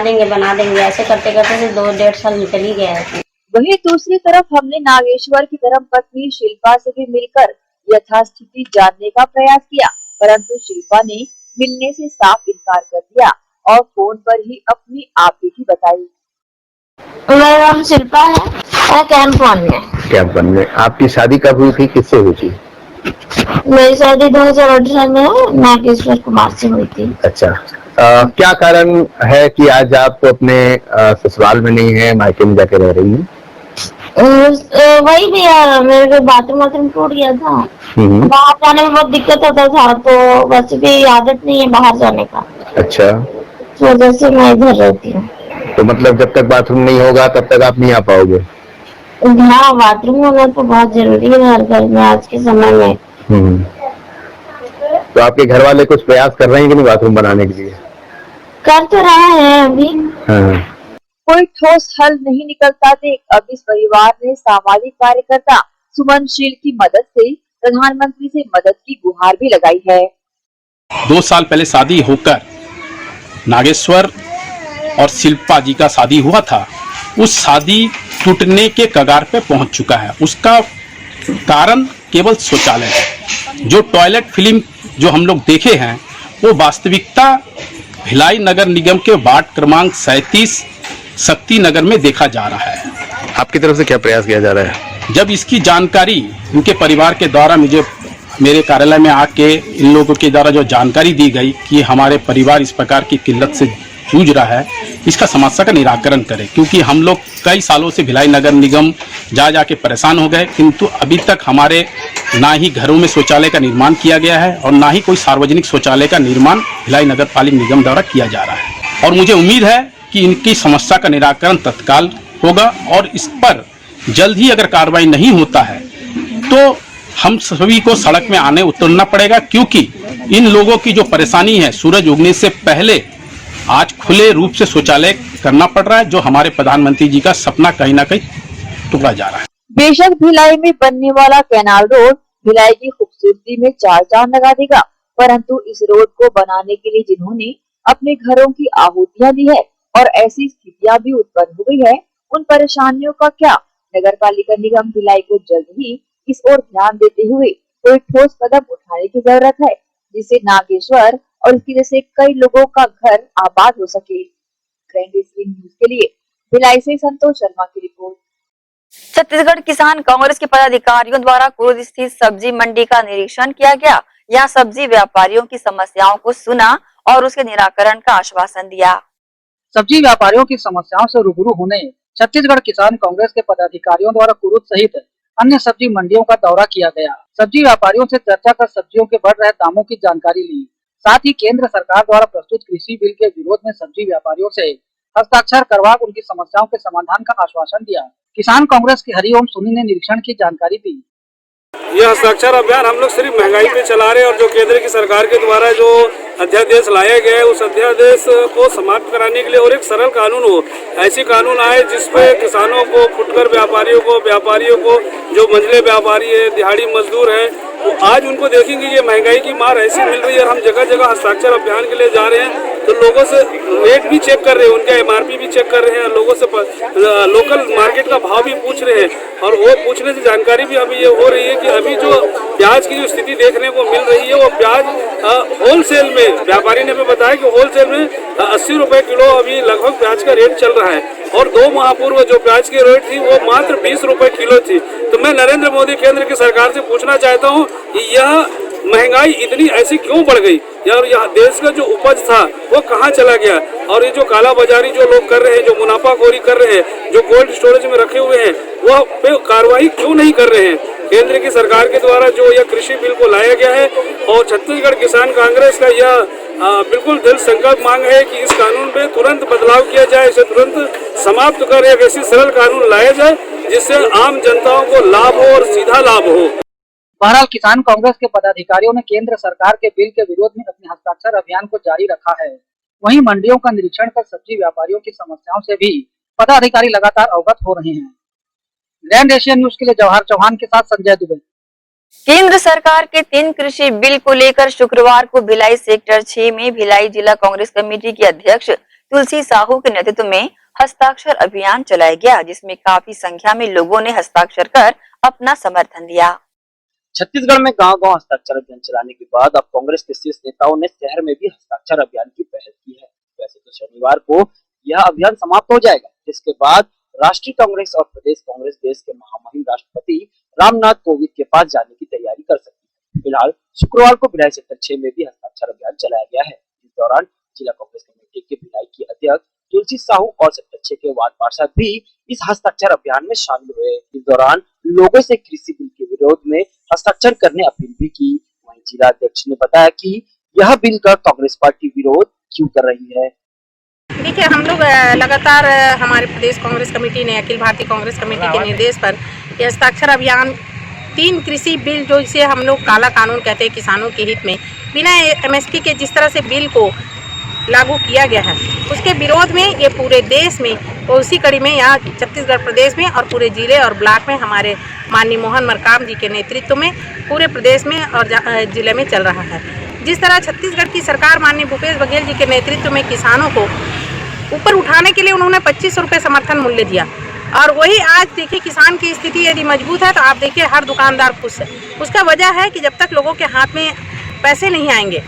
देंगे, ऐसे करते करते 2-1.5 साल निकल ही गया है। वहीं दूसरी तरफ हमने नागेश्वर की धर्मपत्नी शिल्पा से भी मिलकर यथास्थिति जानने का प्रयास किया, परंतु शिल्पा ने मिलने से साफ इनकार कर दिया और फोन पर ही अपनी आप बीती बताई। मेरा नाम शिल्पा है, मैं कैंपन में। आपकी शादी कब हुई थी, किससे हुई थी? मेरी शादी 2018 में नागेश्वर कुमार से हुई थी। अच्छा, क्या कारण है कि आज आप अपने ससुराल में नहीं है, मायके में जाके रह रही हैं? वही भी यार, मेरे को बाथरूम टूट गया था, बाहर जाने में बहुत दिक्कत होता था, तो वैसे भी आदत नहीं है बाहर जाने का। अच्छा, इस वजह से मैं इधर रहती हूँ। तो मतलब जब तक बाथरूम नहीं होगा तब तक आप नहीं आ पाओगे? हाँ, बाथरूम होना तो बहुत जरूरी है हर घर में आज के समय में। तो आपके घर वाले कुछ प्रयास कर रहे हैं कि नहीं बाथरूम बनाने के लिए? कर तो रहे हैं अभी। हाँ। कोई ठोस हल नहीं निकलता देख अब इस परिवार ने सामाजिक कार्यकर्ता सुमनशील की मदद से प्रधानमंत्री से मदद की गुहार भी लगाई है। 2 साल पहले शादी होकर नागेश्वर और शिल्पा जी का शादी हुआ था, उस शादी टूटने के कगार पे पहुंच चुका है। उसका कारण केवल शौचालय है। जो टॉयलेट फिल्म जो हम लोग देखे हैं वो वास्तविकता भिलाई नगर निगम के वार्ड क्रमांक 37 शक्ति नगर में देखा जा रहा है। आपकी तरफ से क्या प्रयास किया जा रहा है? जब इसकी जानकारी इनके परिवार के द्वारा मुझे मेरे कार्यालय में आके इन लोगों के द्वारा जो जानकारी दी गई कि हमारे परिवार इस प्रकार की किल्लत से जूझ रहा है, इसका समस्या का निराकरण करें, क्योंकि हम लोग कई सालों से भिलाई नगर निगम जा के परेशान हो गए, किंतु अभी तक हमारे ना ही घरों में शौचालय का निर्माण किया गया है और ना ही कोई सार्वजनिक शौचालय का निर्माण भिलाई नगर पालिका निगम द्वारा किया जा रहा है। और मुझे उम्मीद है कि इनकी समस्या का निराकरण तत्काल होगा और इस पर जल्द ही अगर कार्रवाई नहीं होता है तो हम सभी को सड़क में आने उतरना पड़ेगा, क्योंकि इन लोगों की जो परेशानी है सूरज उगने से पहले आज खुले रूप से शौचालय करना पड़ रहा है, जो हमारे प्रधानमंत्री जी का सपना कहीं ना कहीं टुकड़ा जा रहा है। बेशक भिलाई में बनने वाला कैनाल रोड भिलाई की खूबसूरती में 4 चांद लगा देगा, परंतु इस रोड को बनाने के लिए जिन्होंने अपने घरों की आहुतियां दी है और ऐसी स्थितियां भी उत्पन्न हो गई है, उन परेशानियों का क्या? नगर पालिका निगम भिलाई को जल्द ही इस ओर ध्यान देते हुए कोई ठोस कदम उठाने की जरूरत है, जिससे नागेश्वर और इसके जैसे कई लोगों का घर आबाद हो सके। न्यूज के लिए भिलाई से संतोष शर्मा की रिपोर्ट। छत्तीसगढ़ किसान कांग्रेस के पदाधिकारियों द्वारा कुरुद स्थित सब्जी मंडी का निरीक्षण किया गया। यहाँ सब्जी व्यापारियों की समस्याओं को सुना और उसके निराकरण का आश्वासन दिया। सब्जी व्यापारियों की समस्याओं से रूबरू होने छत्तीसगढ़ किसान कांग्रेस के पदाधिकारियों द्वारा कुरुद सहित अन्य सब्जी मंडियों का दौरा किया गया। सब्जी व्यापारियों से चर्चा कर सब्जियों के बढ़ रहे दामों की जानकारी ली। साथ ही केंद्र सरकार द्वारा प्रस्तुत कृषि बिल के विरोध में सब्जी व्यापारियों से हस्ताक्षर करवा उनकी समस्याओं के समाधान का आश्वासन दिया। किसान कांग्रेस के हरिओम सोनी ने निरीक्षण की जानकारी दी। यह हस्ताक्षर अभियान हम लोग सिर्फ महंगाई पे चला रहे हैं और जो केंद्र की सरकार के द्वारा जो अध्यादेश लाया गया है उस अध्यादेश को समाप्त कराने के लिए और एक सरल कानून हो, ऐसी कानून आए जिसपे किसानों को, फुटकर व्यापारियों को जो मंझले व्यापारी है, दिहाड़ी मजदूर है, तो आज उनको देखेंगे ये महंगाई की मार ऐसी मिल रही है और हम जगह जगह हस्ताक्षर अभियान के लिए जा रहे हैं तो लोगों से रेट भी चेक कर रहे हैं, उनका MRP भी चेक कर रहे हैं, लोगों से लोकल मार्केट का भाव भी पूछ रहे हैं और वो पूछने से जानकारी भी अभी ये हो रही है कि अभी जो प्याज की जो स्थिति देखने को मिल रही है वो प्याज होलसेल में, व्यापारी ने भी बताया कि होलसेल में 80 रुपए किलो अभी लगभग प्याज का रेट चल रहा है और 2 माह पूर्व जो प्याज की रेट थी वो मात्र 20 रुपए किलो थी। तो मैं नरेंद्र मोदी केंद्र की सरकार से पूछना चाहता हूँ कि यह महंगाई इतनी ऐसी क्यों बढ़ गई यार, यह देश का जो उपज था वो कहाँ चला गया और ये जो काला बाजारी जो लोग कर रहे हैं, जो मुनाफाखोरी कर रहे हैं, जो कोल्ड स्टोरेज में रखे हुए हैं, वह पे कार्रवाई क्यों नहीं कर रहे हैं। केंद्र की सरकार के द्वारा जो यह कृषि बिल को लाया गया है और छत्तीसगढ़ किसान कांग्रेस का यह बिल्कुल दिल संकल्प मांग है कि इस कानून पे तुरंत बदलाव किया जाए, इसे तुरंत समाप्त कर एक ऐसी सरल कानून लाया जाए जिससे आम जनताओं को लाभ हो और सीधा लाभ हो। बहरहाल किसान कांग्रेस के पदाधिकारियों ने केंद्र सरकार के बिल के विरोध में अपने हस्ताक्षर अभियान को जारी रखा है। वहीं मंडियों का निरीक्षण कर सब्जी व्यापारियों की समस्याओं से भी पदाधिकारी लगातार अवगत हो रहे हैं। ग्रैंड एशियन न्यूज के लिए जवाहर चौहान के साथ संजय दुबे। केंद्र सरकार के 3 कृषि बिल को लेकर शुक्रवार को भिलाई सेक्टर 6 में भिलाई जिला कांग्रेस कमेटी की अध्यक्ष तुलसी साहू के नेतृत्व में हस्ताक्षर अभियान चलाया गया, जिसमें काफी संख्या में लोगों ने हस्ताक्षर कर अपना समर्थन दिया। छत्तीसगढ़ में गांव-गांव हस्ताक्षर अभियान चलाने के बाद अब कांग्रेस के शीर्ष नेताओं ने शहर में भी हस्ताक्षर अभियान की पहल की है। वैसे तो शनिवार को यह अभियान समाप्त हो जाएगा, जिसके बाद राष्ट्रीय कांग्रेस और प्रदेश कांग्रेस देश के महामहिम राष्ट्रपति रामनाथ कोविंद के पास जाने की तैयारी कर सकती है। फिलहाल शुक्रवार को भिलाई सेक्टर 6 में भी हस्ताक्षर अभियान चलाया गया है। इस दौरान जिला कांग्रेस कमेटी के भिलाई की अध्यक्ष तुलसी साहू और सेक्टर 6 के वार्ड पार्षद भी इस हस्ताक्षर अभियान में शामिल हुए। इस दौरान लोगों से कृषि बिल के विरोध में हस्ताक्षर करने अपील भी की। वहीं जिला अध्यक्ष ने बताया कि यह बिल का कांग्रेस पार्टी विरोध क्यों कर रही है। देखिए, हम लोग लगातार हमारे प्रदेश कांग्रेस कमेटी ने अखिल भारतीय कांग्रेस कमेटी के निर्देश पर यह हस्ताक्षर अभियान 3 कृषि बिल, जो इसे हम लोग काला कानून कहते हैं, किसानों के हित में बिना MSP के जिस तरह से बिल को लागू किया गया है उसके विरोध में ये पूरे देश में और उसी कड़ी में यहाँ छत्तीसगढ़ प्रदेश में और पूरे जिले और ब्लॉक में हमारे माननीय मोहन मरकाम जी के नेतृत्व में पूरे प्रदेश में और जिले में चल रहा है। जिस तरह छत्तीसगढ़ की सरकार माननीय भूपेश बघेल जी के नेतृत्व में किसानों को ऊपर उठाने के लिए उन्होंने 25 रुपये समर्थन मूल्य दिया और वही आज देखिए किसान की स्थिति यदि मजबूत है तो आप देखिए हर दुकानदार खुश है। उसका वजह है कि जब तक लोगों के हाथ में पैसे नहीं आएंगे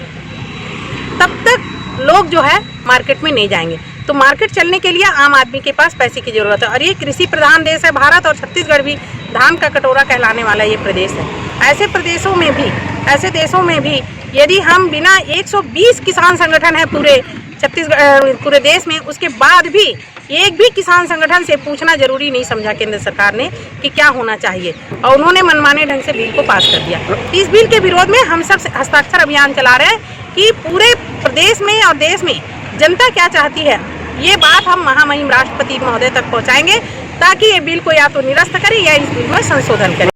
तब तक लोग जो है मार्केट में नहीं जाएंगे। तो मार्केट चलने के लिए आम आदमी के पास पैसे की जरूरत है और ये कृषि प्रधान देश है भारत और छत्तीसगढ़ भी धान का कटोरा कहलाने वाला ये प्रदेश है। ऐसे प्रदेशों में भी, ऐसे देशों में भी यदि हम बिना 120 किसान संगठन है पूरे छत्तीसगढ़ पूरे देश में, उसके बाद भी एक भी किसान संगठन से पूछना जरूरी नहीं समझा केंद्र सरकार ने कि क्या होना चाहिए और उन्होंने मनमाने ढंग से बिल को पास कर दिया। इस बिल के विरोध में हम सब हस्ताक्षर अभियान चला रहे हैं कि पूरे प्रदेश में और देश में जनता क्या चाहती है ये बात हम महामहिम राष्ट्रपति महोदय तक पहुंचाएंगे ताकि ये बिल को या तो निरस्त करे या इस बिल में संशोधन करे।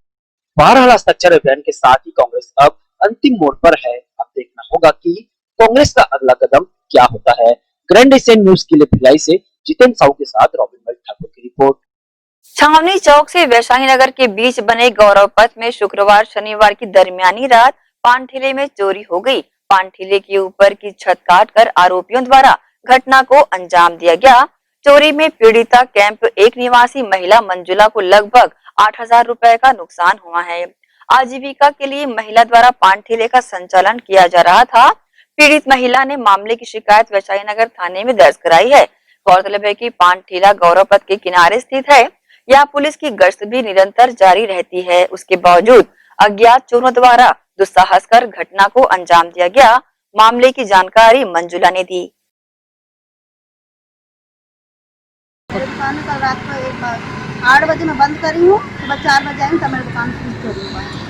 बहरहाल हस्ताक्षर अभियान के साथ ही कांग्रेस अब अंतिम मोड़ पर है। अब देखना होगा कि कांग्रेस का अगला कदम क्या होता है। ग्रैंड एशियन न्यूज के लिए भिलाई से जितेंद्र साहू के साथ रॉबिन ठाकुर की रिपोर्ट। छावनी चौक से वैशाली नगर के बीच बने गौरव पथ में शुक्रवार शनिवार की दरमियानी रात पान ठेले में चोरी हो गई। पान ठेले के ऊपर की छत काटकर आरोपियों द्वारा घटना को अंजाम दिया गया। चोरी में पीड़िता कैंप 1 निवासी महिला मंजुला को लगभग 8,000 रुपए का नुकसान हुआ है। आजीविका के लिए महिला द्वारा पान ठेले का संचालन किया जा रहा था। पीड़ित महिला ने मामले की शिकायत वैशाली नगर थाने में दर्ज कराई है। गौरतलब है कि पान ठेला गौरव पथ के किनारे स्थित है। यहाँ पुलिस की गश्त भी निरंतर जारी रहती है। उसके बावजूद अज्ञात चोरों द्वारा दुस्साहस कर घटना को अंजाम दिया गया। मामले की जानकारी मंजुला ने दी। दुकान कल रात को 8 बजे मैं बंद करी हूँ, सुबह 4 बजे आई तो मेरी दुकान चोरी हुआ है।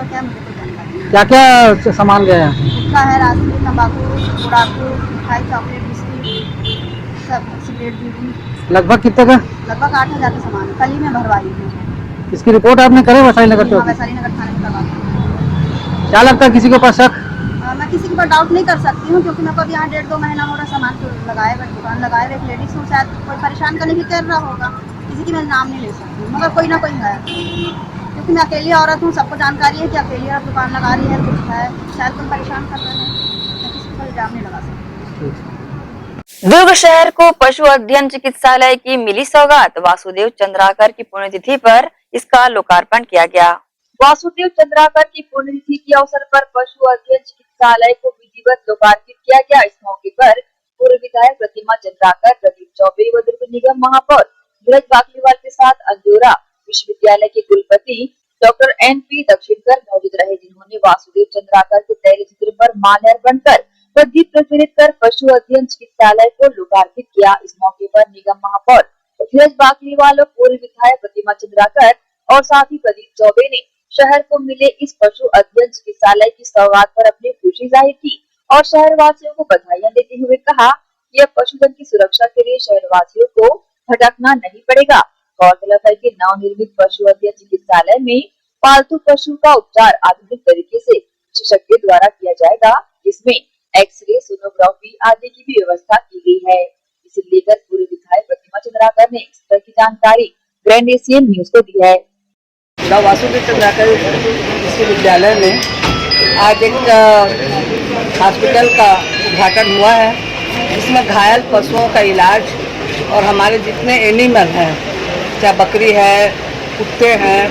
क्या मुझे को जानकारी। क्या क्या सामान गया है? हुआ है रास्ते में, तम्बाकू, गुड़ाकू, मिठाई, चॉकलेट, बिस्किट, सब सिगरेट, बीड़ी। लगभग कितने का? लगभग 8,000 का सामान कल ही में भरवाई है। इसकी रिपोर्ट आपने करे वैशाली नगर हाँ, चौकी? वैशाली नगर थाने में करवा दी। क्या लगता है किसी के ऊपर शक? मैं किसी के ऊपर डाउट नहीं कर सकती हूँ, क्योंकि मेरे को अभी यहाँ 1.5-2 महीना हो रहा सामान तो लगाए हुए, दुकान लगाए हुए। एक लेडीज हूँ, शायद कोई परेशान करने की कर रहा होगा, किसी की मैं नाम नहीं ले सकती हूँ, मगर कोई ना कोई है, क्योंकि मैं अकेली औरत हूँ। सबको जानकारी है कि अकेली औरत दुकान लगा रही है, कुछ है, शायद कोई परेशान कर रहा है, मैं किसी को इल्जाम नहीं लगा सकती। दुर्ग शहर को पशु अध्ययन चिकित्सालय की मिली सौगात। वासुदेव चंद्राकर की पुण्यतिथि पर इसका लोकार्पण किया गया। वासुदेव चंद्राकर की पुण्यतिथि के अवसर पर पशु अध्ययन चिकित्सालय को विधिवत लोकार्पित किया गया। इस मौके पर पूर्व विधायक प्रतिमा चंद्राकर, प्रदीप चौबे व दुर्ग निगम महापौर धीरज बाकलीवाल के साथ अंजोरा विश्वविद्यालय के कुलपति डॉक्टर NP दक्षिणकर मौजूद रहे, जिन्होंने वासुदेव चंद्राकर के तैल चित्र पर माल्यार्पण कर व दीप प्रज्वलित कर पशु अध्ययन चिकित्सालय को लोकार्पित किया। इस मौके पर निगम महापौर धीरज बाकलीवाल और पूर्व विधायक प्रतिमा चंद्राकर और साथ ही प्रदीप चौबे ने शहर को मिले इस पशु अध्ययन चिकित्सालय की सौगात पर अपनी खुशी जाहिर की और शहरवासियों को बधाइयां देते हुए कहा कि अब पशुधन की सुरक्षा के लिए शहरवासियों को भटकना नहीं पड़ेगा। गौरतलब है कि नवनिर्मित पशु अध्ययन चिकित्सालय में पालतू पशु का उपचार आधुनिक तरीके से विशेषज्ञ द्वारा किया जाएगा, जिसमें एक्सरे, सोनोग्राफी आदि की भी व्यवस्था की गई है। इसे लेकर पूर्व विधायक प्रतिमा चंद्राकर ने इस तरह की जानकारी ग्रैंड एशियन न्यूज को दी है। वासुदेव चंद्राकर विश्वविद्यालय में आज एक हॉस्पिटल का उद्घाटन हुआ है, जिसमें घायल पशुओं का इलाज और हमारे जितने एनिमल हैं, चाहे बकरी है, कुत्ते हैं,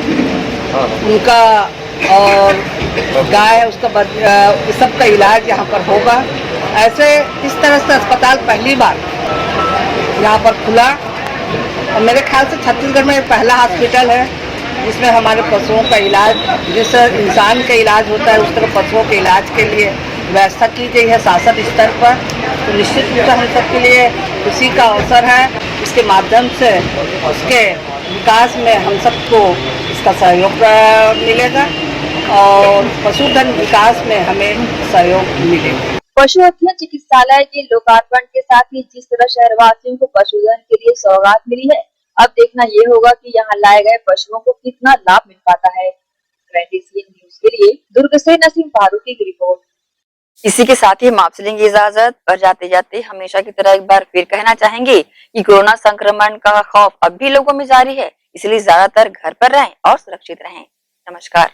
उनका और गाय है, उसका सबका इलाज यहाँ पर होगा। ऐसे इस तरह से अस्पताल पहली बार यहाँ पर खुला और मेरे ख्याल से छत्तीसगढ़ में पहला हॉस्पिटल है जिसमें हमारे पशुओं का इलाज, जिस इंसान का इलाज होता है उस तरह पशुओं के इलाज के लिए व्यवस्था की गई है शासन स्तर पर। तो निश्चित रूप से हम सबके लिए खुशी का अवसर है। इसके माध्यम से उसके विकास में हम सबको इसका सहयोग मिलेगा और पशुधन विकास में हमें सहयोग मिलेगा। पशु अध्ययन चिकित्सालय के लोकार्पण के साथ ही जिस तरह शहरवासियों को पशुधन के लिए सौगात मिली है, अब देखना ये होगा कि यहाँ लाए गए पशुओं को कितना लाभ मिल पाता है। ग्रैंड एशियन न्यूज के लिए दुर्ग से नसीम फारूकी की रिपोर्ट। इसी के साथ ही हम आपसे लेंगे इजाजत और जाते जाते हमेशा की तरह एक बार फिर कहना चाहेंगे कि कोरोना संक्रमण का खौफ अब भी लोगों में जारी है, इसलिए ज्यादातर घर पर रहें और सुरक्षित रहें। नमस्कार।